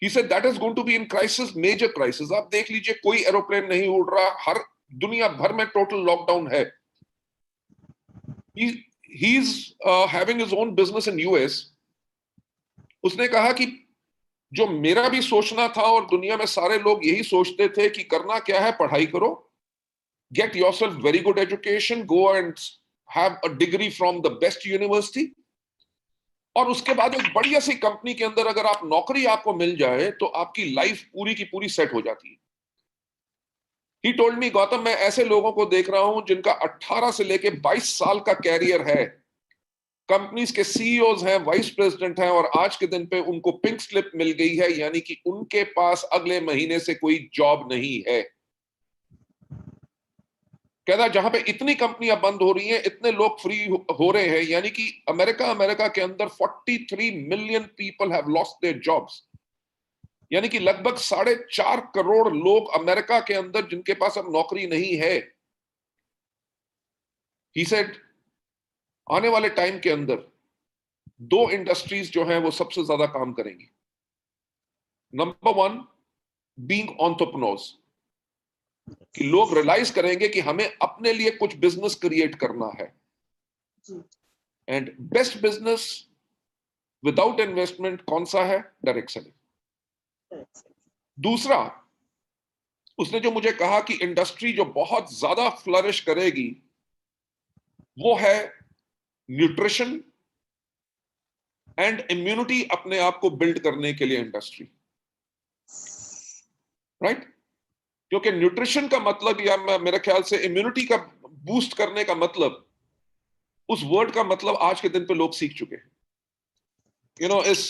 He said that is going to be in crisis, major crisis. आप देख लीजिए कोई aeroplane नहीं उड़ रहा, हर दुनिया भर में टोटल लॉकडाउन है। He's having his own business in US. उसने कहा कि जो मेरा भी सोचना था और दुनिया में सारे लोग यही सोचते थे कि करना क्या है, पढ़ाई करो, get yourself very good education, go and have a degree from the best university, और उसके बाद एक बढ़िया सी कंपनी के अंदर अगर आप नौकरी आपको मिल जाए तो आपकी लाइफ पूरी की पूरी सेट हो जाती है। He told me, गौतम मैं ऐसे लोगों को देख रहा हूं जिनका 18 से लेके 22 साल का कैरियर है, कंपनीज के सीईओज हैं, वाइस प्रेसिडेंट हैं, और आज के दिन पे उनको पिंक स्लिप मिल गई है, यानी कि उनके पास अगले महीने से कोई जॉब नहीं है। कहता जहां पे इतनी कंपनियां बंद हो रही हैं, इतने लोग फ्री हो रहे हैं, यानी कि अमेरिका के अंदर 43 million people have lost their jobs, यानी कि लगभग 4.5 करोड़ लोग अमेरिका के अंदर जिनके पास अब नौकरी नहीं है। ही सेड आने वाले टाइम के अंदर 2 इंडस्ट्रीज जो हैं वो सबसे ज्यादा काम करेंगी। नंबर वन, बीइंग एंटरप्रेन्योर्स, कि लोग रियलाइज करेंगे कि हमें अपने लिए कुछ बिजनेस क्रिएट करना है, and best business without investment कौन सा है? Direct selling. दूसरा, उसने जो मुझे कहा कि इंडस्ट्री जो बहुत ज्यादा फ्लरिश करेगी वो है न्यूट्रिशन एंड इम्यूनिटी, अपने आप को बिल्ड करने के लिए इंडस्ट्री, राइट? क्योंकि न्यूट्रिशन का मतलब, या मेरे ख्याल से इम्यूनिटी का बूस्ट करने का मतलब, उस वर्ड का मतलब आज के दिन पे लोग सीख चुके हैं। इस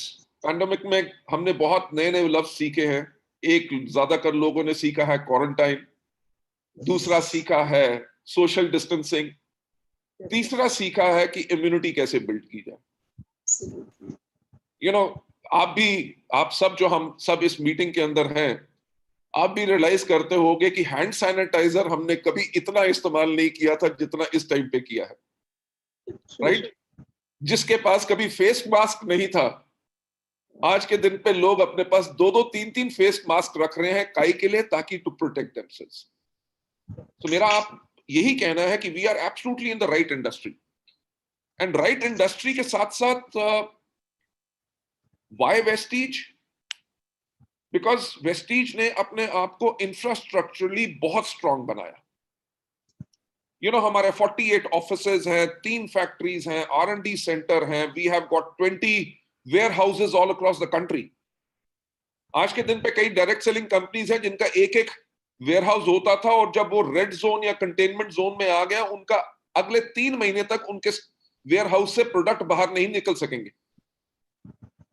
पैंडेमिक में हमने बहुत नए नए लफ्ज सीखे हैं। एक ज्यादातर लोगों ने सीखा है क्वारंटाइन, दूसरा सीखा है सोशल डिस्टेंसिंग, तीसरा सीखा है कि इम्यूनिटी कैसे बिल्ड की जाए। आप सब जो हम सब इस मीटिंग के अंदर हैं, आप भी रियलाइज करते होंगे कि हैंड सैनिटाइजर हमने कभी इतना इस्तेमाल नहीं किया था जितना इस टाइम पे किया है, राइट? जिसके पास कभी फेस मास्क नहीं था, आज के दिन पे लोग अपने पास 2-2, 3-3 फेस मास्क रख रहे हैं, काई के लिए? ताकि टू प्रोटेक्ट देमसेल्व्स। तो मेरा आप यही कहना है कि we are absolutely in the right industry, and right industry के साथ साथ व्हाई वेस्टीज? बिकॉज वेस्टीज ने अपने आप को इंफ्रास्ट्रक्चरली बहुत स्ट्रांग बनाया। हमारे 48 ऑफिसेज हैं, 3 फैक्ट्रीज हैं, R&D सेंटर हैं, we have got 20 warehouses all across the country. आज के दिन पे कई डायरेक्ट सेलिंग कंपनीज हैं जिनका एक वेयर हाउस होता था, और जब वो रेड जोन या कंटेनमेंट जोन में आ गया, उनका अगले 3 महीने तक उनके वेयर हाउस से प्रोडक्ट बाहर नहीं निकल सकेंगे।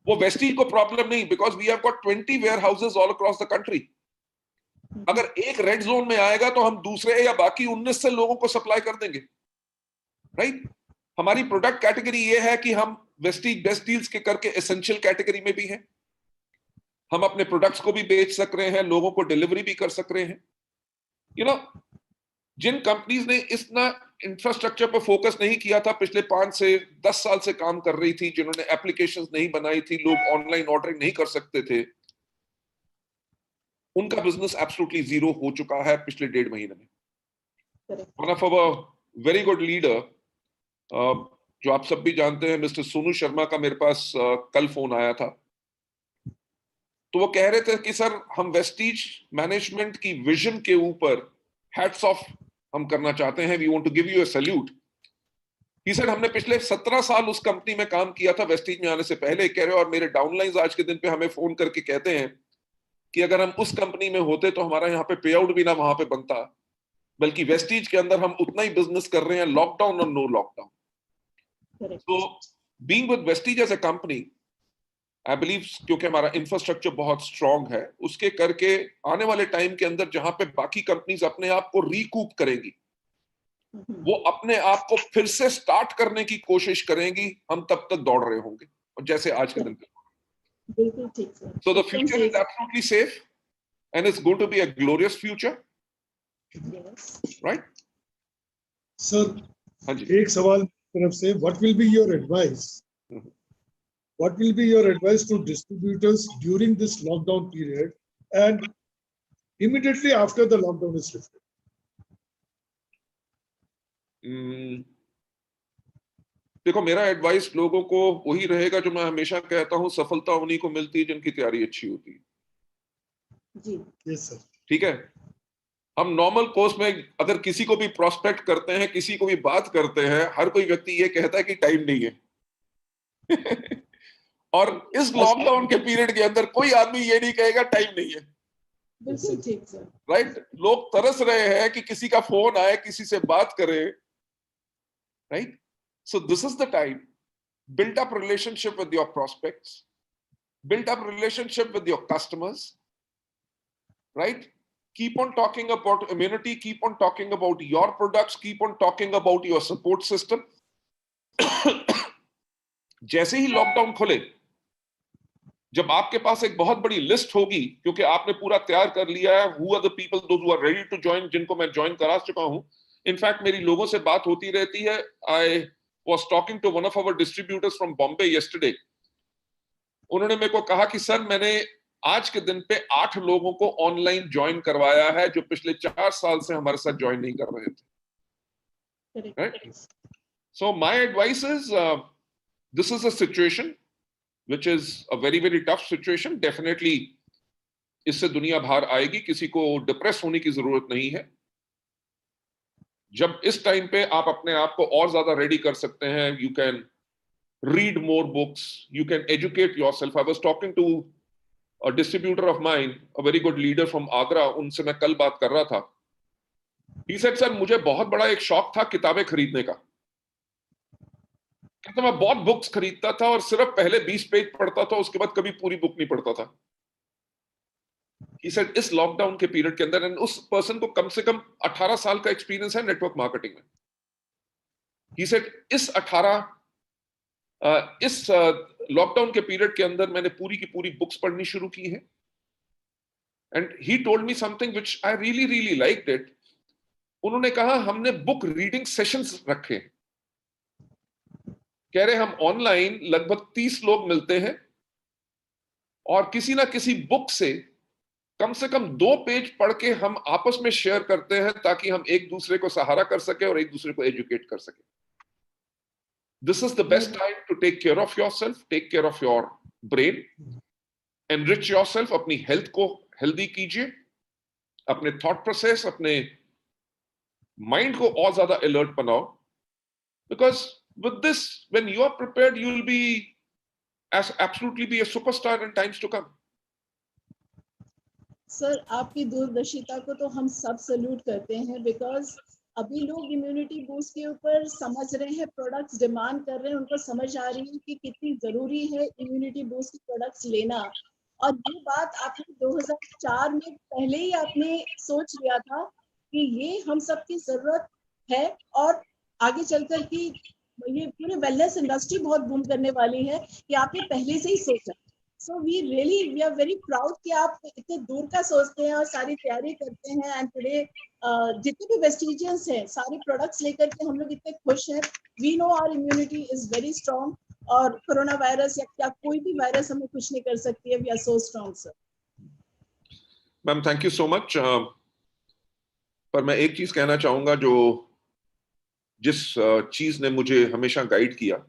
वो वेस्टीज को प्रॉब्लम नहीं, because we have got 20 warehouses all across the country. अगर एक रेड जोन में आएगा तो हम दूसरे या बाकी 19 से लोगों को सप्लाई कर देंगे, राइट? हमारी प्रोडक्ट कैटेगरी ये है कि हम वेस्टीज बेस्ट डील्स के करके एसेंशियल कैटेगरी में भी हैं, हम अपने प्रोडक्ट्स को भी बेच सक रहे हैं, लोगों को डिलीवरी भी कर सक रहे हैं। जिन कंपनीज ने इतना इंफ्रास्ट्रक्चर पर फोकस नहीं किया था, पिछले 5 से 10 साल से काम कर रही थी, जिन्होंने एप्लीकेशंस नहीं बनाई थी, लोग ऑनलाइन ऑर्डरिंग नहीं कर सकते थे, उनका बिजनेस एब्सोल्युटली जीरो हो चुका है पिछले 1.5 महीने में। One of our very good leader, जो आप सब भी जानते हैं, मिस्टर सोनू शर्मा का मेरे पास कल फोन आया था। तो वो कह रहे थे कि सर हम वेस्टीज मैनेजमेंट की विजन के ऊपर हैट्स ऑफ हम करना चाहते हैं, we want to give you a salute. ही सर हमने पिछले 17 साल उस कंपनी में काम किया था वेस्टीज में आने से पहले, कह रहे हो, और मेरे डाउनलाइंस आज के दिन पे हमें फोन करके कहते हैं कि अगर हम उस कंपनी में होते तो हमारा यहाँ पे पे आउट भी ना वहां पे बनता, बल्कि वेस्टीज के अंदर हम उतना ही बिजनेस कर रहे हैं, लॉकडाउन और नो लॉकडाउन। तो being with Vestige as a company, I believe, क्योंकि हमारा इंफ्रास्ट्रक्चर बहुत स्ट्रांग है, उसके करके आने वाले टाइम के अंदर जहां पे बाकी कंपनीज अपने आप को रिकूप करेंगी, वो अपने आप को फिर से स्टार्ट करने की कोशिश करेंगी, हम तब तक दौड़ रहे होंगे, और जैसे आज के दिन पे। बिल्कुल ठीक sir. So the future is absolutely safe and it's going to be a glorious future, right? Sir, हाँ जी। एक सवाल तरफ से, what will be your advice? What will be your advice to distributors during this lockdown period and immediately after the lockdown is lifted? देखो, मेरा advice लोगों को वही रहेगा जो मैं हमेशा कहता हूं, सफलता उन्हीं को मिलती है जिनकी तैयारी अच्छी होती है। जी। Yes sir. ठीक है, हम नॉर्मल कोर्स में अगर किसी को भी प्रोस्पेक्ट करते हैं, किसी को भी बात करते हैं, हर कोई व्यक्ति ये कहता है कि टाइम नहीं है। और इस लॉकडाउन के पीरियड के अंदर कोई आदमी ये नहीं कहेगा टाइम नहीं है। बिल्कुल ठीक सर। राइट, लोग तरस रहे हैं कि किसी का फोन आए, किसी से बात करे, right? So this is the time. Build up relationship with your prospects, build up relationship with your customers, right? Keep on talking about immunity, keep on talking about your products, keep on talking about your support system. जैसे ही lockdown खुले, जब आपके पास एक बहुत बड़ी list होगी, क्योंकि आपने पूरा तैयार कर लिया है, who are the people those who are ready to join, जिनको मैं ज्वाइन करा चुका हूं। इनफैक्ट मेरी लोगों से बात होती रहती है। I was talking to one of our distributors from Bombay yesterday. उन्होंने मेरे को कहा कि सर, मैंने आज के दिन पे 8 लोगों को ऑनलाइन ज्वाइन करवाया है जो पिछले 4 साल से हमारे साथ ज्वाइन नहीं कर रहे थे। Right? So my advice is, this is a situation which is a very very tough situation. Definitely इससे दुनिया बाहर आएगी, किसी को डिप्रेस होने की जरूरत नहीं है। जब इस टाइम पे आप अपने आप को और ज्यादा रेडी कर सकते हैं, you can read more books, you can educate yourself. I was talking to a distributor of mine, a very good leader from Agra, उनसे मैं कल बात कर रहा था। ही सेड, सर मुझे बहुत बड़ा एक शौक था किताबें खरीदने का। कहता मैं बहुत बुक्स खरीदता था और सिर्फ पहले 20 पेज पढ़ता था, उसके बाद कभी पूरी बुक नहीं पढ़ता था। He said, इस लॉकडाउन के पीरियड के अंदर, उस पर्सन को कम से कम 18 साल का एक्सपीरियंस है नेटवर्क मार्केटिंग में। He said, इस लॉकडाउन के पीरियड के अंदर मैंने पूरी की पूरी बुक्स पढ़नी शुरू की है। And he told me something which I really really liked it. उन्होंने कहा, हमने बुक रीडिंग सेशंस रखे। कह रहे हम ऑनलाइन लगभग 30 लोग मिलते हैं और किसी ना किसी बुक से कम 2 पेज पढ़ के हम आपस में शेयर करते हैं, ताकि हम एक दूसरे को सहारा कर सके और एक दूसरे को एजुकेट कर सके। This is the best time to take care of yourself, take care of your brain, enrich yourself, अपनी हेल्थ को हेल्दी कीजिए, अपने थॉट प्रोसेस, अपने माइंड को और ज्यादा अलर्ट बनाओ, because with this, when you are prepared, you will be absolutely be a superstar in times to come. Sir, आपकी दूरदर्शिता को तो हम सब सैल्यूट करते हैं, बिकॉज अभी लोग इम्यूनिटी बूस्ट के ऊपर समझ रहे हैं, प्रोडक्ट्स डिमांड कर रहे हैं, उनको समझ आ रही है कि कितनी जरूरी है इम्यूनिटी बूस्ट के प्रोडक्ट्स लेना। और ये बात आपने 2004 में पहले ही आपने सोच लिया था कि ये हम सबकी जरूरत है, और आगे चलकर कि ये पूरे वेलनेस इंडस्ट्री बहुत बूम करने वाली है, कि आपने पहले से ही सोचा। So we are very proud कि आप इतने दूर का सोचते हैं और सारी तैयारी करते हैं। एंड टुडे जितने भी वेस्टिजियंस हैं, सारे प्रोडक्ट्स लेकर के हम लोग इतने खुश हैं। We know our immunity is very strong, और कोरोना वायरस या कोई भी वायरस हमें कुछ नहीं कर सकती है। We are so strong sir. Ma'am, thank you so much. पर मैं एक चीज कहना चाहूंगा, जिस चीज ने मुझे हमेशा गाइड किया,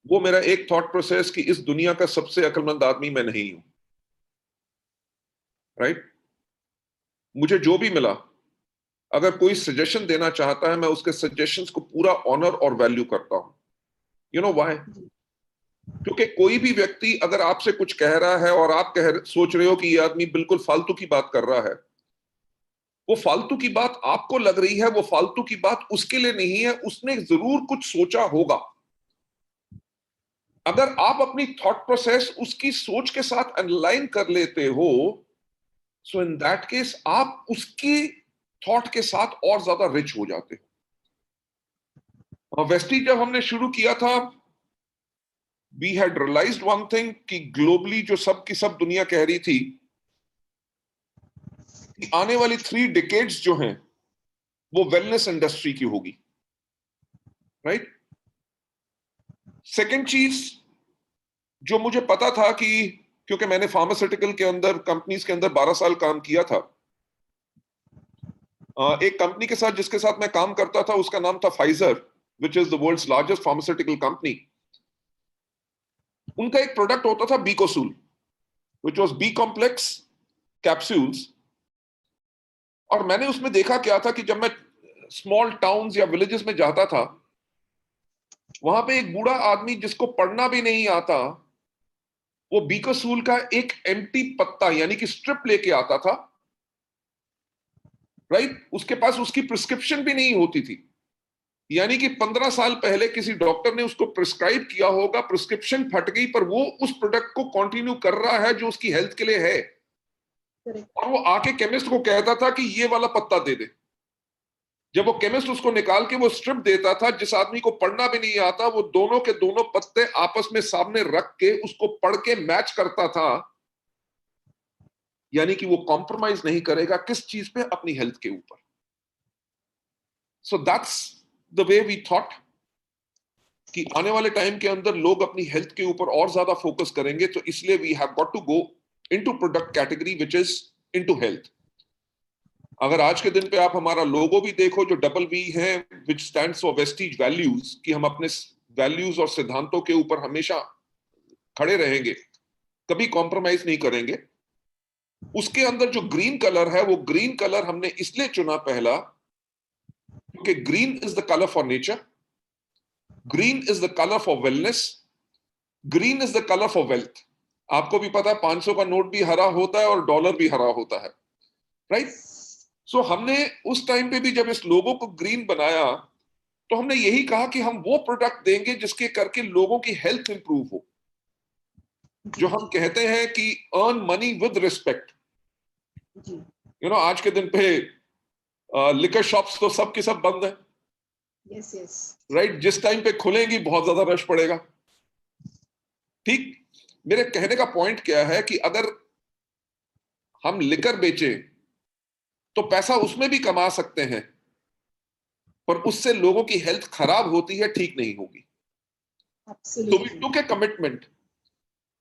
वो मेरा एक थॉट प्रोसेस कि इस दुनिया का सबसे अक्लमंद आदमी मैं नहीं हूं, राइट? मुझे जो भी मिला, अगर कोई सजेशन देना चाहता है, मैं उसके सजेशंस को पूरा ऑनर और वैल्यू करता हूं। You know why? क्योंकि कोई भी व्यक्ति अगर आपसे कुछ कह रहा है और आप सोच रहे हो कि ये आदमी बिल्कुल फालतू की बात कर रहा है, वो फालतू की बात आपको लग रही है, वो फालतू की बात उसके लिए नहीं है, उसने जरूर कुछ सोचा होगा। अगर आप अपनी थॉट प्रोसेस उसकी सोच के साथ अलाइन कर लेते हो, सो इन दैट केस आप उसकी थॉट के साथ और ज्यादा रिच हो जाते हो। वेस्टीज जब हमने शुरू किया था, we had realised one thing कि ग्लोबली जो सब की सब दुनिया कह रही थी कि आने वाली 3 डिकेड्स जो हैं वो वेलनेस इंडस्ट्री की होगी, राइट? सेकेंड चीज जो मुझे पता था कि क्योंकि मैंने फार्मास्यूटिकल के अंदर कंपनीज के अंदर 12 साल काम किया था, एक कंपनी के साथ जिसके साथ मैं काम करता था उसका नाम था Pfizer, which is the world's largest pharmaceutical company. उनका एक प्रोडक्ट होता था Becosules, which was B complex capsules. और मैंने उसमें देखा क्या था कि जब मैं स्मॉल टाउन्स या विलेजेस में जाता था, वहां पे एक बूढ़ा आदमी जिसको पढ़ना भी नहीं आता, वो बीकोसूल का एक एम्प्टी पत्ता यानी कि स्ट्रिप लेके आता था, राइट? उसके पास उसकी प्रिस्क्रिप्शन भी नहीं होती थी, यानी कि 15 साल पहले किसी डॉक्टर ने उसको प्रिस्क्राइब किया होगा, प्रिस्क्रिप्शन फट गई, पर वो उस प्रोडक्ट को कंटिन्यू कर रहा है जो उसकी हेल्थ के लिए है। और वो आके केमिस्ट को कहता था कि ये वाला पत्ता दे दे। जब वो केमिस्ट उसको निकाल के वो स्ट्रिप देता था, जिस आदमी को पढ़ना भी नहीं आता, वो दोनों के दोनों पत्ते आपस में सामने रख के उसको पढ़ के मैच करता था, यानी कि वो कॉम्प्रोमाइज नहीं करेगा किस चीज पे? अपनी हेल्थ के ऊपर। So that's the way we thought कि आने वाले टाइम के अंदर लोग अपनी हेल्थ के ऊपर और ज्यादा फोकस करेंगे, तो इसलिए we have got to go into product category which is into health. अगर आज के दिन पे आप हमारा लोगो भी देखो जो डबल वी है, विच स्टैंड्स फॉर वेस्टीज वैल्यूज, कि हम अपने वैल्यूज और सिद्धांतों के ऊपर हमेशा खड़े रहेंगे, कभी कॉम्प्रोमाइज नहीं करेंगे। उसके अंदर जो ग्रीन कलर है, वो ग्रीन कलर हमने इसलिए चुना पहला क्योंकि green is the colour for nature, green is the colour for wellness, green is the colour for wealth. आपको भी पता है 500 का नोट भी हरा होता है और डॉलर भी हरा होता है, राइट? सो हमने उस टाइम पे भी जब इस लोगो को ग्रीन बनाया, तो हमने यही कहा कि हम वो प्रोडक्ट देंगे जिसके करके लोगों की हेल्थ इंप्रूव हो। जो हम कहते हैं कि earn money with respect. You know, आज के दिन पे लिकर शॉप्स तो सब की सब बंद है, यस यस, राइट? जिस टाइम पे खुलेंगी बहुत ज्यादा रश पड़ेगा, ठीक? मेरे कहने का पॉइंट क्या है कि अगर हम लिकर बेचें तो पैसा उसमें भी कमा सकते हैं, पर उससे लोगों की हेल्थ खराब होती है, ठीक नहीं होगी। So we took a commitment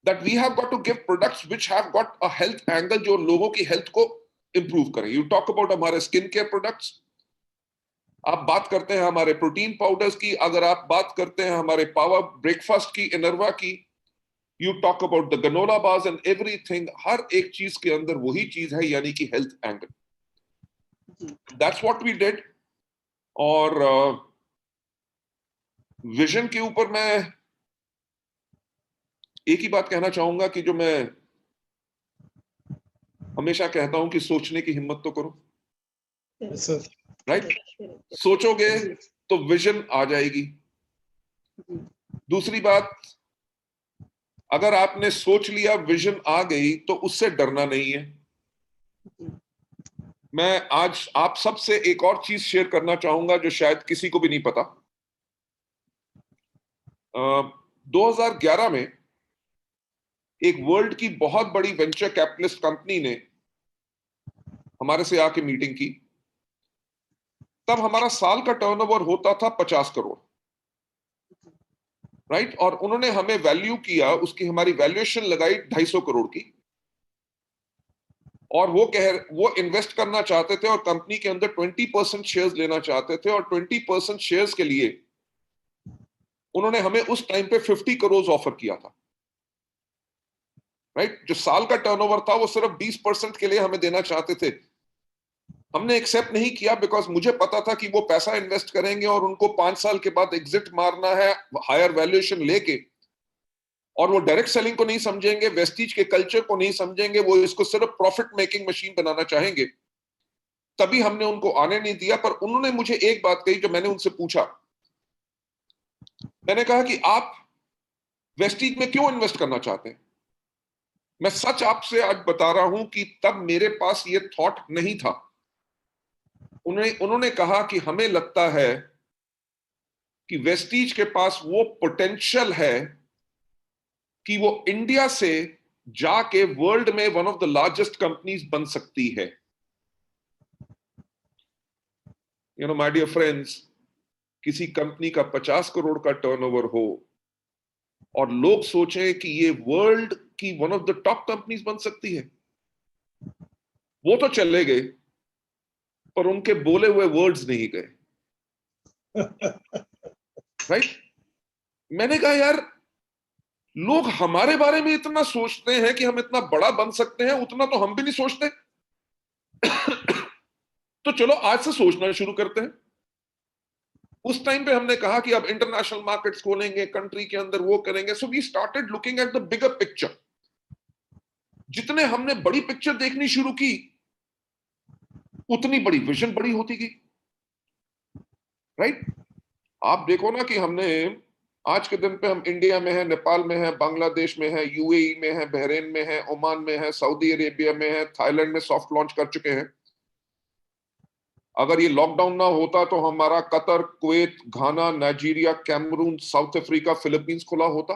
that we have got to give products which have got a health angle, जो लोगों की हेल्थ को इंप्रूव करें। You talk about हमारे स्किन केयर प्रोडक्ट्स, आप बात करते हैं हमारे प्रोटीन पाउडर्स की, अगर आप बात करते हैं हमारे पावर ब्रेकफास्ट की, इनरवा की, you talk about the granola bars and everything, हर एक चीज के अंदर वही चीज है, यानी कि health angle. That's what we did. और विजन के ऊपर मैं एक ही बात कहना चाहूंगा कि जो मैं हमेशा कहता हूं कि सोचने की हिम्मत तो करो, राइट? सोचोगे तो विजन आ जाएगी। दूसरी बात, अगर आपने सोच लिया, विजन आ गई, तो उससे डरना नहीं है। मैं आज आप सबसे एक और चीज शेयर करना चाहूंगा जो शायद किसी को भी नहीं पता। 2011 में एक वर्ल्ड की बहुत बड़ी वेंचर कैपिटलिस्ट कंपनी ने हमारे से आके मीटिंग की। तब हमारा साल का टर्नओवर होता था 50 करोड़, राइट? और उन्होंने हमें वैल्यू किया, उसकी हमारी वैल्यूएशन लगाई 250 करोड़ की। और वो इन्वेस्ट करना चाहते थे और कंपनी के अंदर 20% शेयर्स लेना चाहते थे, और 20% शेयर्स के लिए उन्होंने हमें उस टाइम पे 50 करोड़ ऑफर किया था, राइट? जो साल का टर्नओवर था वो सिर्फ 20% के लिए हमें देना चाहते थे। हमने एक्सेप्ट नहीं किया बिकॉज मुझे पता था कि वो पैसा इन्वेस्ट करेंगे और उनको 5 साल के बाद एग्जिट मारना है हायर वैल्यूएशन लेके, और वो डायरेक्ट सेलिंग को नहीं समझेंगे, वेस्टीज के कल्चर को नहीं समझेंगे, वो इसको सिर्फ प्रॉफिट मेकिंग मशीन बनाना चाहेंगे। तभी हमने उनको आने नहीं दिया। पर उन्होंने मुझे एक बात कही, जो मैंने उनसे पूछा, मैंने कहा कि आप वेस्टीज में क्यों इन्वेस्ट करना चाहते हैं? मैं सच आपसे आज बता रहा हूं कि तब मेरे पास ये थॉट नहीं था। उन्होंने कहा कि हमें लगता है कि वेस्टीज के पास वो पोटेंशियल है कि वो इंडिया से जाके वर्ल्ड में one of the largest companies बन सकती है। You know my dear friends, किसी कंपनी का 50 करोड़ का टर्नओवर हो और लोग सोचें कि ये वर्ल्ड की one of the top companies बन सकती है, वो तो चले गए पर उनके बोले हुए वर्ड्स नहीं गए, राइट? मैंने कहा यार, लोग हमारे बारे में इतना सोचते हैं कि हम इतना बड़ा बन सकते हैं, उतना तो हम भी नहीं सोचते। तो चलो आज से सोचना शुरू करते हैं। उस टाइम पे हमने कहा कि अब इंटरनेशनल मार्केट्स खोलेंगे, कंट्री के अंदर वो करेंगे। So we started looking at the bigger picture. जितने हमने बड़ी पिक्चर देखनी शुरू की, उतनी बड़ी विजन बड़ी होती गई, राइट? आप देखो ना कि हमने आज के दिन पे हम इंडिया में है, नेपाल में है, बांग्लादेश में है, यूएई में है, बहरीन में है, ओमान में है, सऊदी अरेबिया में है, थाईलैंड में सॉफ्ट लॉन्च कर चुके हैं। अगर ये लॉकडाउन ना होता तो हमारा Qatar, Kuwait, Ghana, Nigeria, Cameroon, South Africa, Philippines खुला होता।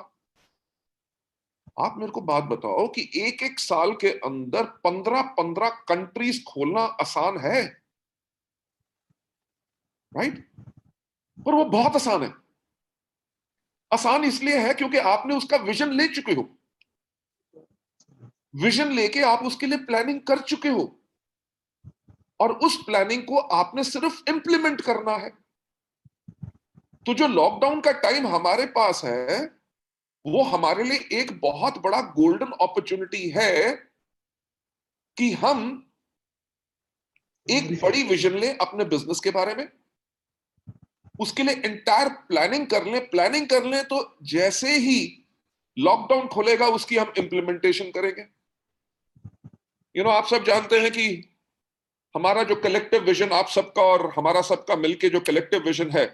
आप मेरे को बात बताओ कि एक एक साल के अंदर 15-15 कंट्रीज खोलना आसान है, राइट? पर वो बहुत आसान है। आसान इसलिए है क्योंकि आपने उसका विजन ले चुके हो। विजन लेके आप उसके लिए प्लानिंग कर चुके हो और उस प्लानिंग को आपने सिर्फ इंप्लीमेंट करना है। तो जो लॉकडाउन का टाइम हमारे पास है, वो हमारे लिए एक बहुत बड़ा गोल्डन अपॉर्चुनिटी है कि हम एक बड़ी विजन लें अपने बिजनेस के बारे में, उसके लिए एंटायर प्लानिंग कर लें तो जैसे ही लॉकडाउन खुलेगा उसकी हम इंप्लीमेंटेशन करेंगे। आप सब जानते हैं कि हमारा जो कलेक्टिव विजन, आप सबका और हमारा सबका मिलके जो कलेक्टिव विजन है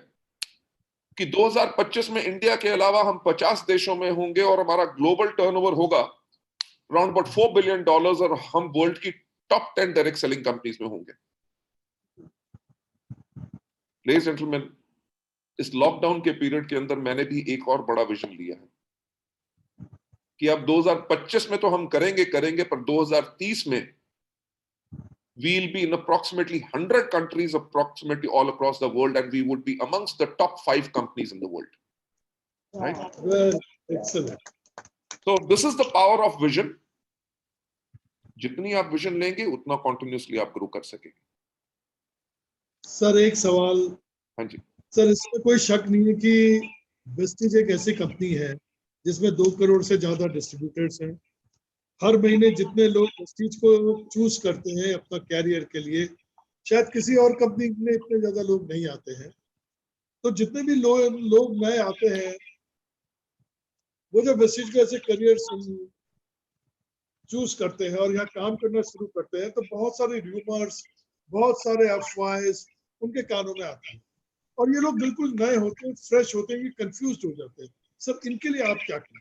कि 2025 में इंडिया के अलावा हम 50 देशों में होंगे और हमारा ग्लोबल टर्नओवर होगा अराउंड अबाउट $4 बिलियन और हम वर्ल्ड की टॉप 10 डायरेक्ट सेलिंग कंपनीज में होंगे। लेडीज एंड जेंटलमैन, इस लॉकडाउन के पीरियड के अंदर मैंने भी एक और बड़ा विजन लिया है कि अब 2025 में तो हम करेंगे पर 2030 में we'll be in approximately 100 countries approximately all across the world and we would be amongst the top 5 companies in the world, right? Well, excellent. So this is the power of vision. जितनी आप vision लेंगे उतना continuously आप grow कर सकेंगे। Sir एक सवाल। हाँ जी सर, इसमें कोई शक नहीं है कि वेस्टीज एक ऐसी कंपनी है जिसमें 2 करोड़ से ज्यादा डिस्ट्रीब्यूटर्स हैं। हर महीने जितने लोग वेस्टीज को चूज करते हैं अपना कैरियर के लिए, शायद किसी और कंपनी में इतने ज्यादा लोग नहीं आते हैं। तो जितने भी लोग नए आते हैं, वो जब वेस्टीज को ऐसे करियर चूज करते हैं और यहाँ काम करना शुरू करते हैं, तो बहुत सारे र्यूमर्स, बहुत सारे अफवाहें उनके कानों में आते हैं और ये लोग बिल्कुल नए होते हैं, फ्रेश होते हैं, कंफ्यूज हो जाते हैं। सर, इनके लिए आप क्या कहें?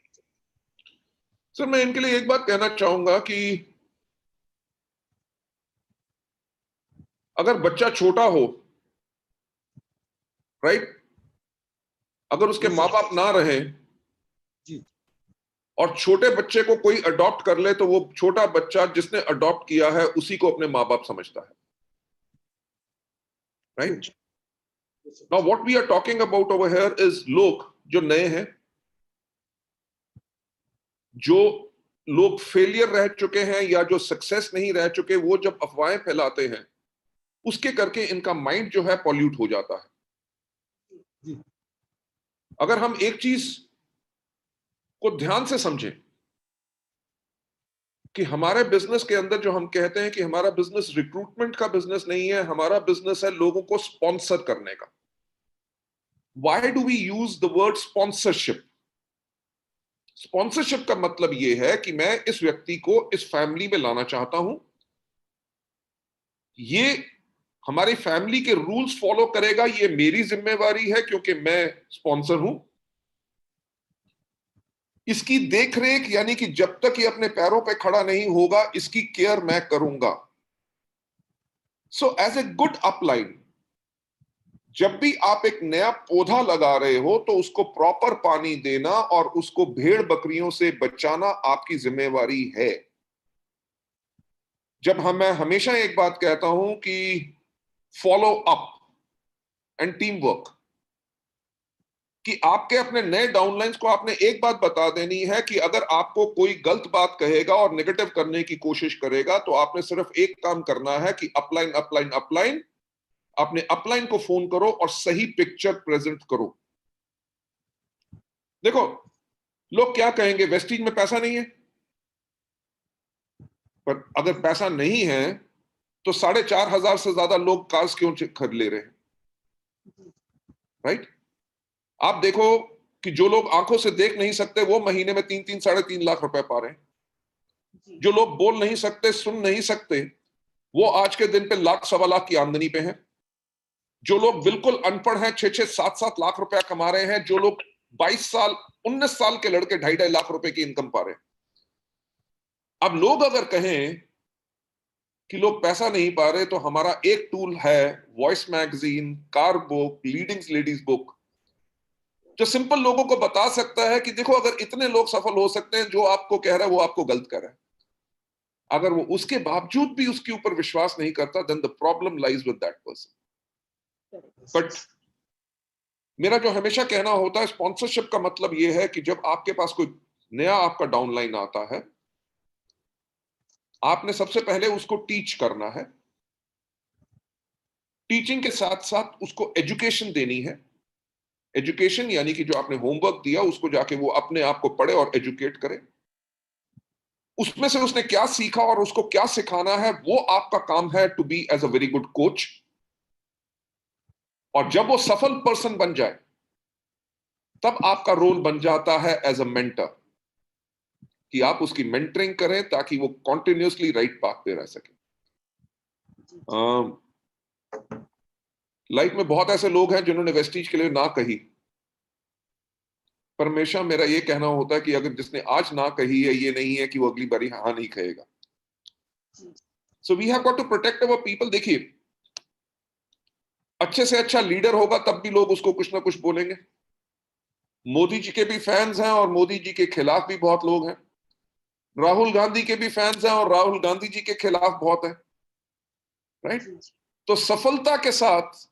सर, मैं इनके लिए एक बात कहना चाहूंगा कि अगर बच्चा छोटा हो, राइट, अगर उसके माँ बाप ना रहे और छोटे बच्चे को कोई अडॉप्ट कर ले, तो वो छोटा बच्चा जिसने अडॉप्ट किया है उसी को अपने माँ बाप समझता है, right? Now what we are talking about over here is लोग जो नए हैं, जो लोग फेलियर रह चुके हैं या जो सक्सेस नहीं रह चुके, वो जब अफवाहें फैलाते हैं उसके करके इनका माइंड जो है पॉल्यूट हो जाता है। अगर हम एक चीज को ध्यान से समझें कि हमारे बिजनेस के अंदर जो हम कहते हैं कि हमारा बिजनेस रिक्रूटमेंट का बिजनेस नहीं है, हमारा बिजनेस है लोगों को स्पॉन्सर करने का। Why do we use the word sponsorship? Sponsorship का मतलब यह है कि मैं इस व्यक्ति को इस फैमिली में लाना चाहता हूं, ये हमारी फैमिली के रूल्स फॉलो करेगा, ये मेरी जिम्मेवारी है क्योंकि मैं स्पॉन्सर हूं। इसकी देखरेख यानी कि जब तक ये अपने पैरों पे खड़ा नहीं होगा इसकी केयर मैं करूंगा। So as a good upline, जब भी आप एक नया पौधा लगा रहे हो तो उसको प्रॉपर पानी देना और उसको भेड़ बकरियों से बचाना आपकी जिम्मेवारी है। मैं हमेशा एक बात कहता हूं कि follow up and team work, कि आपके अपने नए डाउनलाइंस को आपने एक बात बता देनी है कि अगर आपको कोई गलत बात कहेगा और नेगेटिव करने की कोशिश करेगा तो आपने सिर्फ एक काम करना है कि अपलाइन अपलाइन अपलाइन, अपने अपलाइन को फोन करो और सही पिक्चर प्रेजेंट करो। देखो, लोग क्या कहेंगे, वेस्टीज में पैसा नहीं है, पर अगर पैसा नहीं है तो 4,500 से ज्यादा लोग कार्स क्यों खरीद ले रहे हैं? राइट? आप देखो कि जो लोग आंखों से देख नहीं सकते वो महीने में 3-3 3.5 लाख रुपए पा रहे हैं। जो लोग बोल नहीं सकते, सुन नहीं सकते, वो आज के दिन पे 1,00,000-1.25 लाख की आमदनी पे हैं। जो लोग बिल्कुल अनपढ़ हैं 6-6 7-7 लाख रुपया कमा रहे हैं। जो लोग 22 साल 19 साल के लड़के 2.5 लाख रुपए की इनकम पा रहे हैं। अब लोग अगर कहें कि लोग पैसा नहीं पा रहे तो हमारा एक टूल है voice magazine, car book, leadings ladies book, जो सिंपल लोगों को बता सकता है कि देखो अगर इतने लोग सफल हो सकते हैं, जो आपको कह रहा है वो आपको गलत कर रहा है। अगर वो उसके बावजूद भी उसके ऊपर विश्वास नहीं करता, then the problem lies with that person. But मेरा जो हमेशा कहना होता है, स्पॉन्सरशिप का मतलब यह है कि जब आपके पास कोई नया आपका डाउनलाइन आता है, आपने सबसे पहले उसको टीच करना है। टीचिंग के साथ साथ उसको एजुकेशन देनी है। एजुकेशन यानी कि जो आपने होमवर्क दिया उसको जाके वो अपने आप को पढ़े और एजुकेट करे। उसमें से उसने क्या सीखा और उसको क्या सिखाना है, वो आपका काम है to be as a very good coach. और जब वो सफल पर्सन बन जाए तब आपका रोल बन जाता है एज अ मेंटर, कि आप उसकी मेंटरिंग करें ताकि वो कॉन्टिन्यूसली राइट पाथ पे रह सके। लाइफ में बहुत ऐसे लोग हैं जिन्होंने वेस्टीज के लिए ना कही, पर हमेशा मेरा ये कहना होता है कि अगर जिसने आज ना कही है, ये नहीं है कि वो अगली बारी हाँ नहीं कहेगा। So we have got to protect our people. देखिए, अच्छे से अच्छा लीडर होगा तब भी लोग उसको कुछ ना कुछ बोलेंगे। मोदी जी के भी फैंस हैं और मोदी जी के खिलाफ भी बहुत लोग हैं। राहुल गांधी के भी फैंस हैं और राहुल गांधी जी के खिलाफ बहुत हैं। राइट? तो सफलता के साथ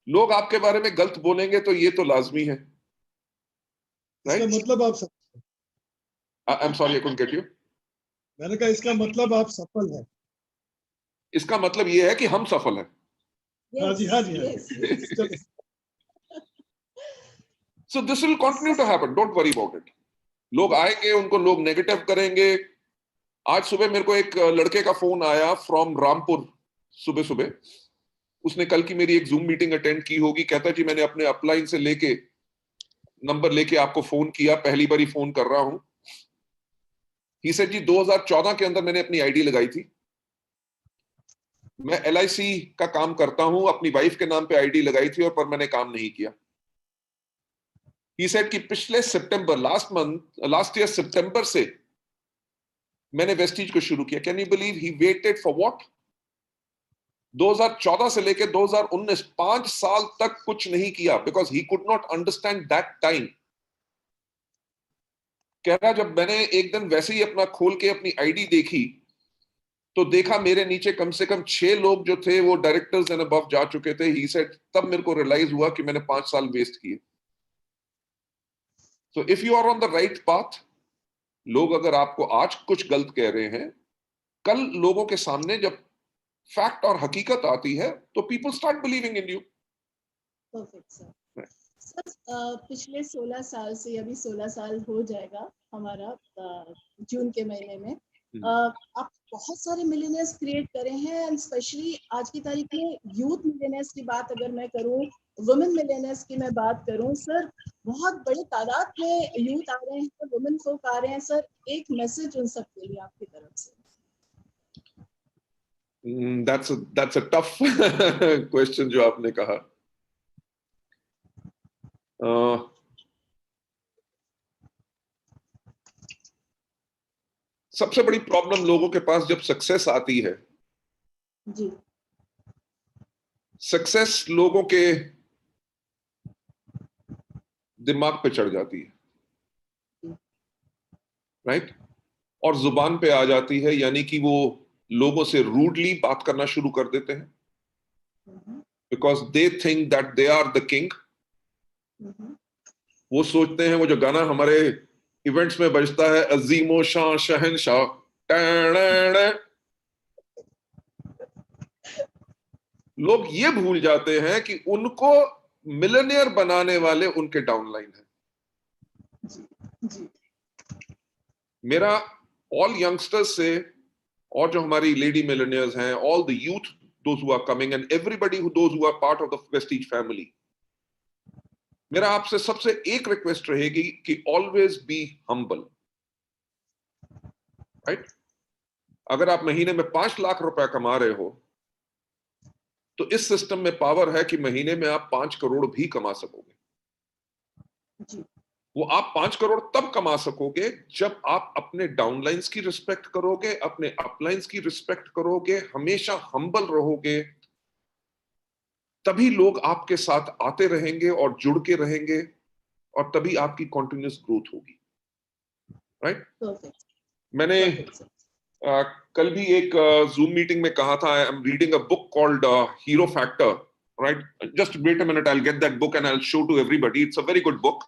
लोग आपके बारे में गलत बोलेंगे तो ये तो लाजमी है। इसका मतलब आप सफल, I am sorry, I couldn't get you. मैंने कहा इसका मतलब आप सफल हैं। इसका मतलब ये है कि हम सफल हैं। हाँ जी, हाँ जी, हाँ जी। So this will continue to happen, don't worry about it. लोग आएंगे, उनको लोग नेगेटिव करेंगे। आज सुबह मेरे को एक लड़के का फोन आया फ्रॉम रामपुर, सुबह सुबह। उसने कल की मेरी एक जूम मीटिंग अटेंड की होगी। कहता जी मैंने अपने अपलाइन से लेके नंबर लेके आपको फोन किया, पहली बारी फोन कर रहा हूं। ही सेड जी 2014 के अंदर मैंने अपनी आईडी लगाई थी। मैं LIC का काम करता हूं, अपनी वाइफ के नाम पे आईडी लगाई थी और पर मैंने काम नहीं किया। He said कि पिछले सितंबर, लास्ट ईयर सितंबर से मैंने वेस्टीज को शुरू किया। Can you believe he waited for what? 2014 से लेकर 2019, 5 साल तक कुछ नहीं किया, because he could not understand that time. कह रहा जब मैंने एक दिन वैसे ही अपना खोल के अपनी आईडी देखी तो देखा मेरे नीचे कम से कम 6 लोग जो थे वो डायरेक्टर्स एंड अबव जा चुके थे। ही सेड तब मेरे को रियलाइज हुआ कि मैंने 5 साल वेस्ट किए। So if you are on the right path, लोग अगर आपको आज कुछ गलत कह रहे हैं, कल लोगों के सामने जब फैक्ट और हकीकत आती है तो people start believing in you. Perfect, sir. पिछले 16 साल से, अभी 16 साल हो जाएगा हमारा जून के महीने में, आप बहुत सारे मिलियनेयर्स क्रिएट करे हैं, एंड स्पेशली आज की तारीख में यूथ मिलियनेयर्स की बात अगर मैं करूं, वुमेन मिलियनेयर्स की मैं बात करूं सर, बहुत बड़े तादाद में यूथ आ रहे हैं, वुमेन folk आ रहे हैं सर, एक मैसेज उन सब के लिए आपकी तरफ से। that's a tough question जो आपने कहा। सबसे बड़ी प्रॉब्लम लोगों के पास जब सक्सेस आती है जी, सक्सेस लोगों के दिमाग पे चढ़ जाती है, राइट, और जुबान पे आ जाती है, यानी कि वो लोगों से रूडली बात करना शुरू कर देते हैं, because they think that they are the king. वो सोचते हैं, वो जो गाना हमारे इवेंट्स में बजता है, अजीमो शाह शहनशाह, लोग ये भूल जाते हैं कि उनको मिलियनियर बनाने वाले उनके डाउनलाइन है। मेरा ऑल यंगस्टर्स से, और जो हमारी लेडी मिलियनियर्स हैं, all the youth those who are coming and everybody those who are part of the prestige family, मेरा आपसे सबसे एक रिक्वेस्ट रहेगी कि ऑलवेज बी हम्बल, राइट। अगर आप महीने में 5 लाख रुपया कमा रहे हो तो इस सिस्टम में पावर है कि महीने में आप 5 करोड़ भी कमा सकोगे। वो आप 5 करोड़ तब कमा सकोगे जब आप अपने डाउनलाइंस की रिस्पेक्ट करोगे, अपने अपलाइंस की रिस्पेक्ट करोगे, हमेशा हम्बल रहोगे, तभी लोग आपके साथ आते रहेंगे और जुड़ के रहेंगे, और तभी आपकी कंटिन्यूअस ग्रोथ होगी, राइट। मैंने कल भी एक जूम मीटिंग में कहा था, I am reading a book called hero factor, right. Just wait a minute, I will get that book and I will show to everybody, it's a very good book.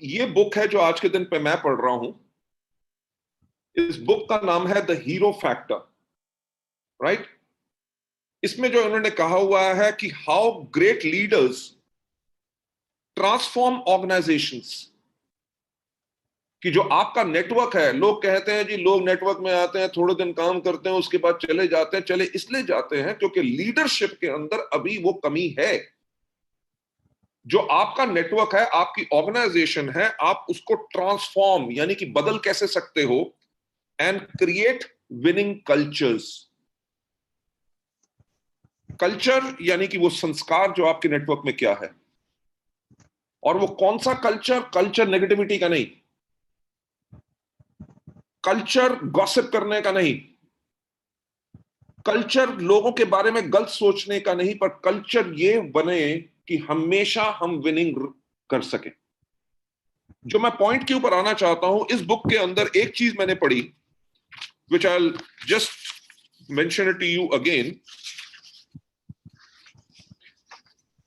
ये book है जो आज के दिन पे मैं पढ़ रहा हूं। इस बुक का नाम है द हीरो फैक्टर, राइट। इसमें जो उन्होंने कहा हुआ है कि how great leaders transform organisations, कि जो आपका नेटवर्क है, लोग कहते हैं जी लोग नेटवर्क में आते हैं, थोड़े दिन काम करते हैं, उसके बाद चले जाते हैं। चले इसलिए जाते हैं क्योंकि लीडरशिप के अंदर अभी वो कमी है। जो आपका नेटवर्क है, आपकी ऑर्गेनाइजेशन है, आप उसको ट्रांसफॉर्म यानी कि बदल कैसे सकते हो, and create winning cultures. Culture यानी कि वो संस्कार जो आपके नेटवर्क में क्या है, और वो कौन सा कल्चर, कल्चर नेगेटिविटी का नहीं, कल्चर गॉसिप करने का नहीं, कल्चर लोगों के बारे में गलत सोचने का नहीं, पर कल्चर ये बने कि हमेशा हम विनिंग कर सके। जो मैं पॉइंट के ऊपर आना चाहता हूं, इस बुक के अंदर एक चीज मैंने पढ़ी, which I'll just mention it to you again.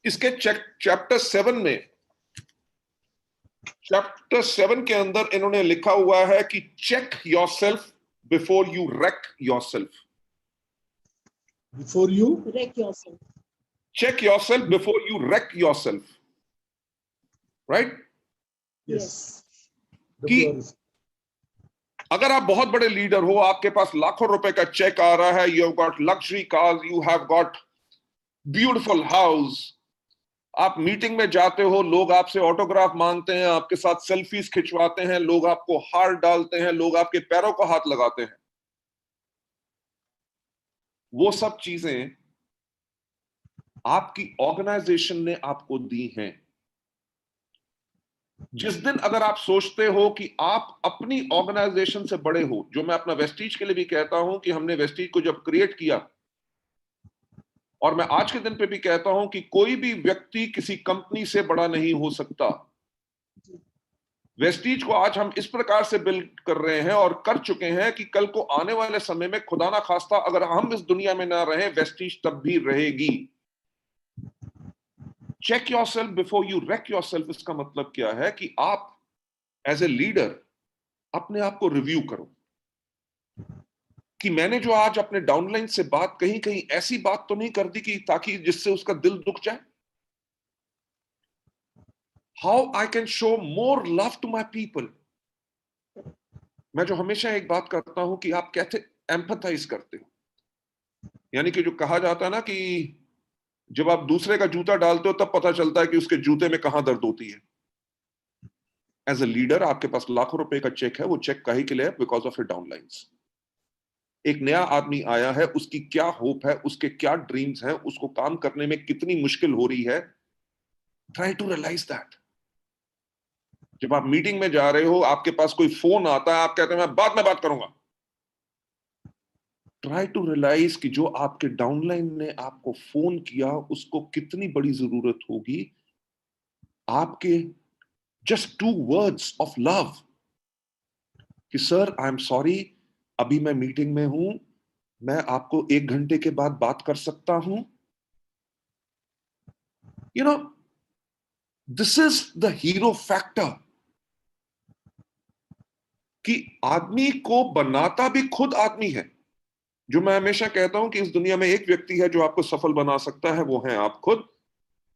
इसके चैप्टर 7 के अंदर इन्होंने लिखा हुआ है कि check yourself before you wreck yourself. Before you wreck yourself. Check yourself before you wreck yourself. Right? yes. कि अगर आप बहुत बड़े लीडर हो, आपके पास लाखों रुपए का चेक आ रहा है, you have got luxury cars, you have got beautiful house, आप मीटिंग में जाते हो, लोग आपसे ऑटोग्राफ मांगते हैं, आपके साथ सेल्फीज खिंचवाते हैं, लोग आपको हार डालते हैं, लोग आपके पैरों को हाथ लगाते हैं, वो सब चीजें आपकी ऑर्गेनाइजेशन ने आपको दी हैं। जिस दिन अगर आप सोचते हो कि आप अपनी ऑर्गेनाइजेशन से बड़े हो, जो मैं अपना वेस्टीज के लिए भी कहता हूं कि हमने वेस्टीज को जब क्रिएट किया, और मैं आज के दिन पे भी कहता हूं कि कोई भी व्यक्ति किसी कंपनी से बड़ा नहीं हो सकता। वेस्टीज को आज हम इस प्रकार से बिल्ड कर रहे हैं और कर चुके हैं कि कल को आने वाले समय में खुदा ना खास्ता अगर हम इस दुनिया में ना रहें, वेस्टीज तब भी रहेगी। Check yourself before you wreck yourself इसका मतलब क्या है कि आप एज ए लीडर अपने आप को रिव्यू करो कि मैंने जो आज अपने डाउनलाइन से बात कहीं कहीं ऐसी बात तो नहीं कर दी कि ताकि जिससे उसका दिल दुख जाए. How I can show more love to my people. मैं जो हमेशा एक बात करता हूं कि आप कैसे एम्पथाइज करते हो, यानी कि जो कहा जाता है ना कि जब आप दूसरे का जूता डालते हो तब पता चलता है कि उसके जूते में कहां दर्द होती है. एज ए लीडर आपके पास लाखों रुपए का चेक है, वो चेक काहे के लिए है? Because of your downlines. एक नया आदमी आया है, उसकी क्या होप है, उसके क्या ड्रीम्स हैं, उसको काम करने में कितनी मुश्किल हो रही है. Try to realise that. जब आप मीटिंग में जा रहे हो, आपके पास कोई फोन आता है, आप कहते हैं मैं बाद में बात करूंगा. ट्राई टू रियलाइज कि जो आपके डाउनलाइन ने आपको फोन किया, उसको कितनी बड़ी जरूरत होगी आपके जस्ट 2 वर्ड्स ऑफ लव कि सर आई एम सॉरी, अभी मैं मीटिंग में हूं, मैं आपको 1 घंटे के बाद बात कर सकता हूं. You know, this is the hero factor कि आदमी को बनाता भी खुद आदमी है. जो मैं हमेशा कहता हूं कि इस दुनिया में एक व्यक्ति है जो आपको सफल बना सकता है, वो है आप खुद.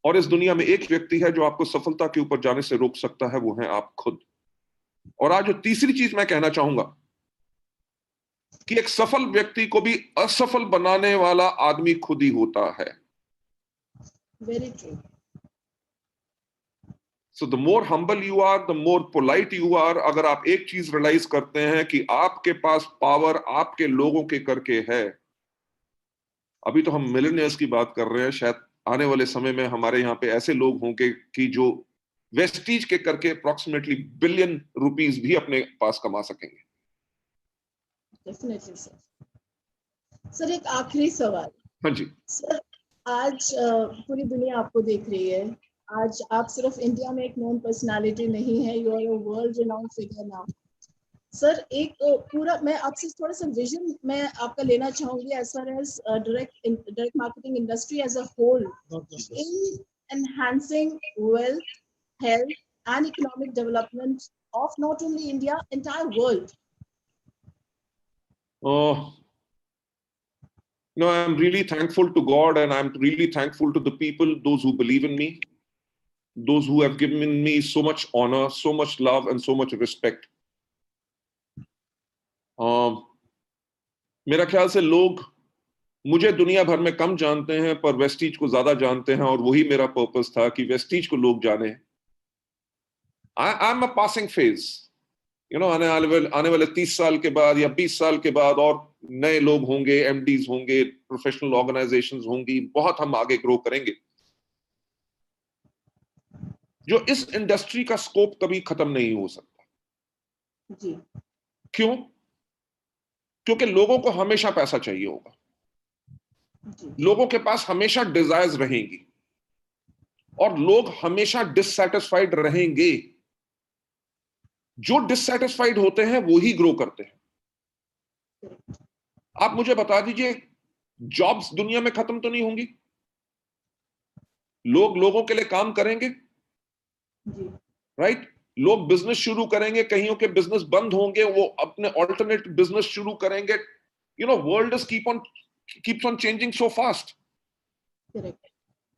और इस दुनिया में एक व्यक्ति है जो आपको सफलता के ऊपर जाने से रोक सकता है, वो है आप खुद. और आज जो तीसरी चीज मैं कहना चाहूंगा कि एक सफल व्यक्ति को भी असफल बनाने वाला आदमी खुद ही होता है. Very true. So the more humble you are, the more polite you are. अगर आप एक चीज रियलाइज करते हैं कि आपके पास पावर आपके लोगों के करके है. अभी तो हम मिलेनियर्स की बात कर रहे हैं, शायद आने वाले समय में हमारे यहाँ पे ऐसे लोग होंगे कि जो वेस्टीज के करके अप्रोक्सीमेटली बिलियन रुपीस भी अपने पास कमा सकेंगे. Definitely sir. सर एक आखिरी सवाल. हाँ जी. सर आज पूरी दुनिया आपको देख रही है. आज आप सिर्फ इंडिया में एक नोन पर्सनालिटी नहीं है, you are a world renowned figure now. Sir एक पूरा मैं आपसे थोड़ा सा विजन मैं आपका लेना चाहूंगी as far as direct marketing industry as a whole in enhancing wealth, health and economic development of not only India, entire world. No, I'm really thankful to God and I'm really thankful to the people, those who believe in me, those who have given me so much honor, so much love and so much respect. मेरा ख्याल से लोग मुझे दुनिया भर में कम जानते हैं पर वेस्टीज को ज्यादा जानते हैं और वही मेरा पर्पस था कि वेस्टीज को लोग जाने. I am a passing phase. You know, आने वाले 30 साल के बाद या 20 साल के बाद और नए लोग होंगे, एमडीज होंगे, प्रोफेशनल ऑर्गेनाइजेशंस होंगी, बहुत हम आगे ग्रो करेंगे. जो इस इंडस्ट्री का स्कोप कभी खत्म नहीं हो सकता. जी. क्यों? क्योंकि लोगों को हमेशा पैसा चाहिए होगा. जी. लोगों के पास हमेशा डिजायर्स रहेंगी और लोग हमेशा डिससैटिस्फाइड रहेंगे. जो डिससैटिस्फाइड होते हैं वो ही ग्रो करते हैं. आप मुझे बता दीजिए, जॉब्स दुनिया में खत्म तो नहीं होंगी. लोग लोगों के लिए काम करेंगे, राइट? लोग बिजनेस शुरू करेंगे, कईयों के बिजनेस बंद होंगे, वो अपने ऑल्टरनेट बिजनेस शुरू करेंगे. You know, world is keeps on changing so fast.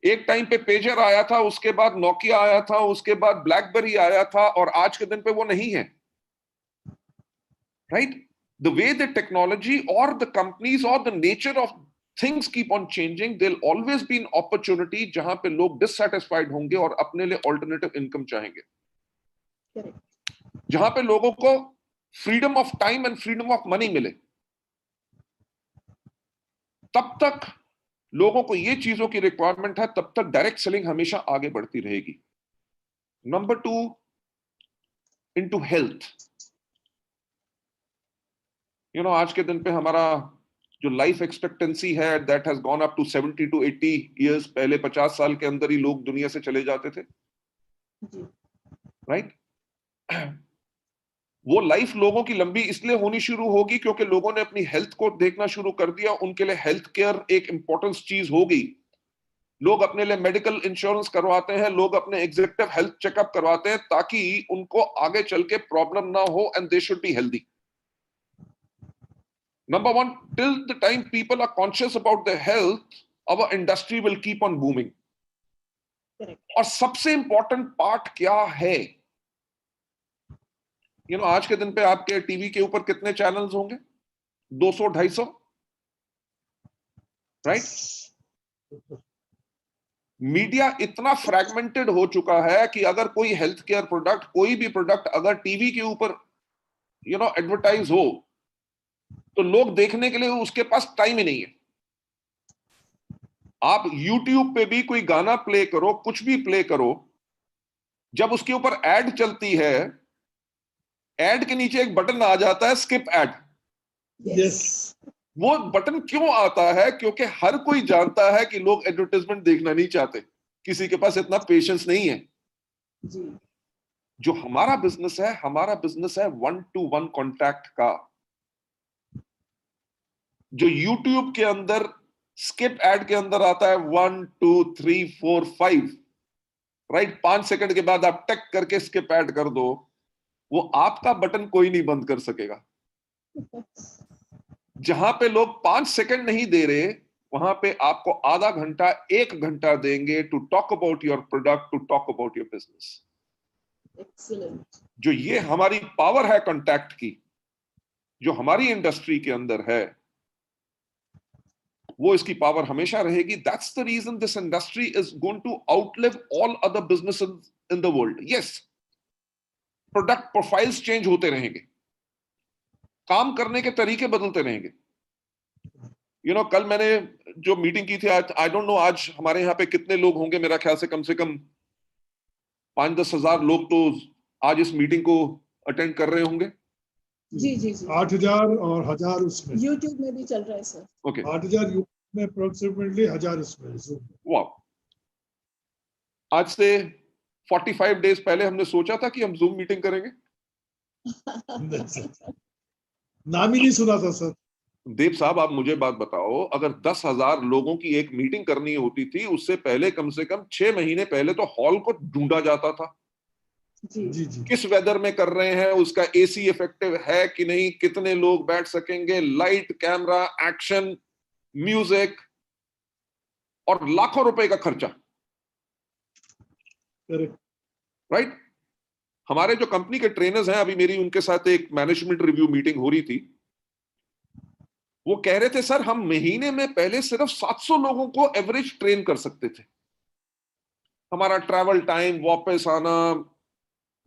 एक टाइम पे पेजर आया था, उसके बाद नोकिया आया था, उसके बाद ब्लैकबेरी आया था और आज के दिन पे वो नहीं है. Right? The way the technology or the companies or the nature of things keep on changing, there'll always be an opportunity जहां पे लोग dissatisfied होंगे और अपने लिए alternative income चाहेंगे. जहां पे लोगों को freedom of time and freedom of money मिले, तब तक लोगों को ये चीजों की रिक्वायरमेंट है, तब तक डायरेक्ट सेलिंग हमेशा आगे बढ़ती रहेगी. Number 2, into health. You know, आज के दिन पे हमारा जो लाइफ एक्सपेक्टेंसी है, that has gone up to 70 to 80 years. पहले 50 साल के अंदर ही लोग दुनिया से चले जाते थे, राइट? वो लाइफ लोगों की लंबी इसलिए होनी शुरू होगी क्योंकि लोगों ने अपनी हेल्थ को देखना शुरू कर दिया. उनके लिए हेल्थ केयर एक इंपॉर्टेंट चीज हो गई. लोग अपने लिए मेडिकल इंश्योरेंस करवाते हैं, लोग अपने एग्जीक्यूटिव हेल्थ चेकअप करवाते हैं ताकि उनको आगे चल के प्रॉब्लम ना हो, and they should be healthy. Number one, till the time people are conscious about their health, our industry will keep on booming. Correct. और सबसे इंपॉर्टेंट पार्ट क्या है? आज के दिन पे आपके टीवी के ऊपर कितने चैनल्स होंगे? 200-250, राइट? मीडिया इतना फ्रैगमेंटेड हो चुका है कि अगर कोई हेल्थ केयर प्रोडक्ट, कोई भी प्रोडक्ट अगर टीवी के ऊपर एडवर्टाइज हो, तो लोग देखने के लिए उसके पास टाइम ही नहीं है. आप YouTube पे भी कोई गाना प्ले करो, कुछ भी प्ले करो, जब उसके ऊपर एड चलती है, एड के नीचे एक बटन आ जाता है, स्किप एड. यस, वो बटन क्यों आता है? क्योंकि हर कोई जानता है कि लोग एडवर्टाइजमेंट देखना नहीं चाहते, किसी के पास इतना पेशेंस नहीं है. जी. जो हमारा बिजनेस है 1-to-1 कॉन्टैक्ट का. जो YouTube के अंदर स्किप एड के अंदर आता है 1 2 3 4 5, राइट? 5 सेकंड के बाद आप टक करके स्किप एड कर दो, वो आपका बटन कोई नहीं बंद कर सकेगा. जहां पे लोग 5 सेकंड नहीं दे रहे, वहां पे आपको आधा घंटा 1 घंटा देंगे to talk about your product, to talk about your business. Excellent. जो ये हमारी पावर है कॉन्टैक्ट की, जो हमारी इंडस्ट्री के अंदर है, वो इसकी पावर हमेशा रहेगी. That's the reason this industry is going to outlive all other businesses in the world. Yes, product profiles change होते रहेंगे, काम करने के तरीके बदलते रहेंगे. कल मैंने जो मीटिंग की थी, आज आई डोंट नो आज हमारे यहाँ पे कितने लोग होंगे, मेरा ख्याल से कम 5-10 हजार लोग तो आज इस मीटिंग को अटेंड कर रहे होंगे. जी जी जी. 8,000 और 1,000 उसमें. YouTube में भी चल रहा है सर. ओके. 8,000 यूट्यूब में, अप्रोक्सीमेटली 1,000 उसमें. वाह. आज से 45 डेज पहले हमने सोचा था कि हम जूम मीटिंग करेंगे. नाम ही नहीं सुना था सर. देव साहब, आप मुझे बात बताओ, अगर 10,000 लोगों की एक मीटिंग करनी होती थी, उससे पहले कम से कम 6 महीने पहले तो हॉल को ढूंढा जाता था. जी जी जी. किस वेदर में कर रहे हैं, उसका एसी इफेक्टिव है कि नहीं, कितने लोग बैठ सकेंगे, लाइट, कैमरा, एक्शन, म्यूजिक, और लाखों रुपए का खर्चा. करेक्ट. राइट? हमारे जो कंपनी के ट्रेनर्स हैं, अभी मेरी उनके साथ एक मैनेजमेंट रिव्यू मीटिंग हो रही थी. वो कह रहे थे, सर हम महीने में पहले सिर्फ 700 लोगों को एवरेज ट्रेन कर सकते थे. हमारा ट्रैवल टाइम, वापस आना,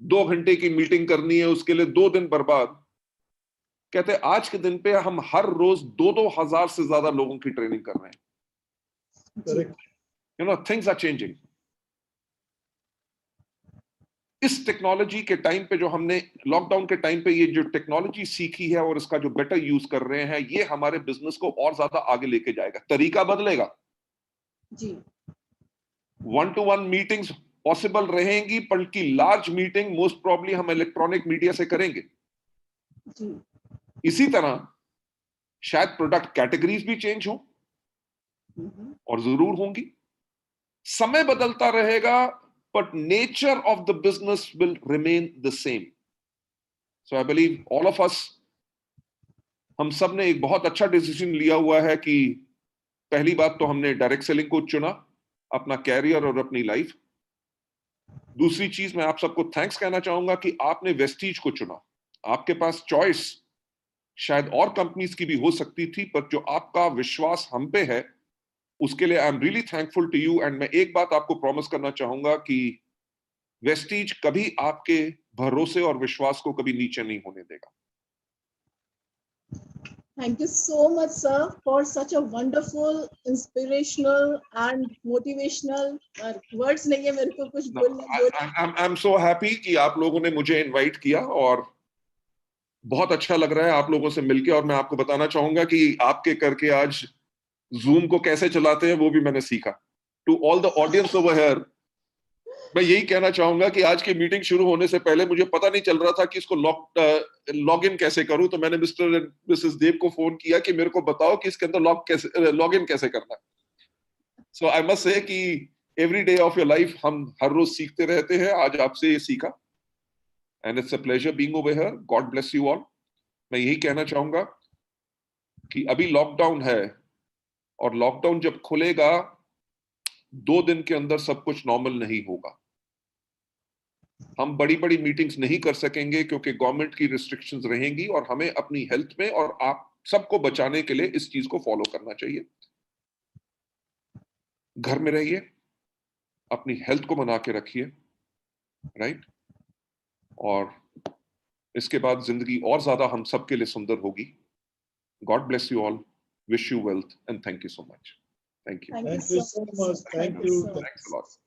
2 घंटे की मीटिंग करनी है, उसके लिए 2 दिन बर्बाद. कहते आज के दिन पे हम हर रोज 2-2 हजार से ज्यादा लोगों की ट्रेनिंग कर रहे हैं. करेक्ट. Things are changing. इस टेक्नोलॉजी के टाइम पे, जो हमने लॉकडाउन के टाइम पे ये जो टेक्नोलॉजी सीखी है और इसका जो बेटर यूज कर रहे हैं, ये हमारे बिजनेस को और ज्यादा आगे लेके जाएगा. तरीका बदलेगा जी. 1-to-1 मीटिंग्स पॉसिबल रहेंगी, बल्कि लार्ज मीटिंग मोस्ट प्रॉब्ली हम इलेक्ट्रॉनिक मीडिया से करेंगे. जी. इसी तरह शायद प्रोडक्ट कैटेगरीज भी चेंज हो, और जरूर होंगी. समय बदलता रहेगा, but nature of the business will remain the same. So I believe all of us, हम सब ने एक बहुत अच्छा डिसीजन लिया हुआ है कि पहली बात तो हमने डायरेक्ट सेलिंग को चुना, अपना कैरियर और अपनी लाइफ. दूसरी चीज, मैं आप सबको थैंक्स कहना चाहूंगा कि आपने वेस्टीज को चुना. आपके पास चॉइस शायद और कंपनीज की भी हो सकती थी, पर जो आपका विश्वास हम पे है, उसके लिए I am really thankful to you. And मैं एक बात आपको प्रॉमिस करना चाहूंगा कि वेस्टीज कभी आपके भरोसे और विश्वास को कभी नीचे नहीं होने देगा. Thank you so much, sir, for such a wonderful, inspirational and motivational words. नहीं है मेरे को कुछ बोलना. I'm so happy कि आप लोगों ने मुझे इनवाइट किया, और बहुत अच्छा लग रहा है आप लोगों से मिलके. और मैं आपको बताना चाहूंगा कि आपके करके आज जूम को कैसे चलाते हैं वो भी मैंने सीखा. To all the audience over here, मैं यही कहना चाहूंगा कि आज की मीटिंग शुरू होने से पहले मुझे पता नहीं चल रहा था कि इसको लॉग इन कैसे करूं. तो मैंने मिस्टर मिसेस देव को फोन किया कि मेरे को बताओ कि इसके अंदर लॉग इन कैसे करना है. So I must say कि every day of your life हम हर रोज सीखते रहते हैं. आज आपसे ये सीखा. And it's a pleasure being over here. God bless you all. मैं यही कहना चाहूंगा कि अभी लॉकडाउन है और लॉकडाउन जब खुलेगा 2 दिन के अंदर सब कुछ नॉर्मल नहीं होगा. हम बड़ी बड़ी मीटिंग्स नहीं कर सकेंगे क्योंकि गवर्नमेंट की रिस्ट्रिक्शंस रहेंगी और हमें अपनी हेल्थ में और आप सबको बचाने के लिए इस चीज को फॉलो करना चाहिए. घर में रहिए, अपनी हेल्थ को बना के रखिए, राइट? और इसके बाद जिंदगी और ज्यादा हम सबके लिए सुंदर होगी. God bless you all. Wish you wealth and thank you so much. Thank you. Thank you so much. Thank you. Thanks a lot.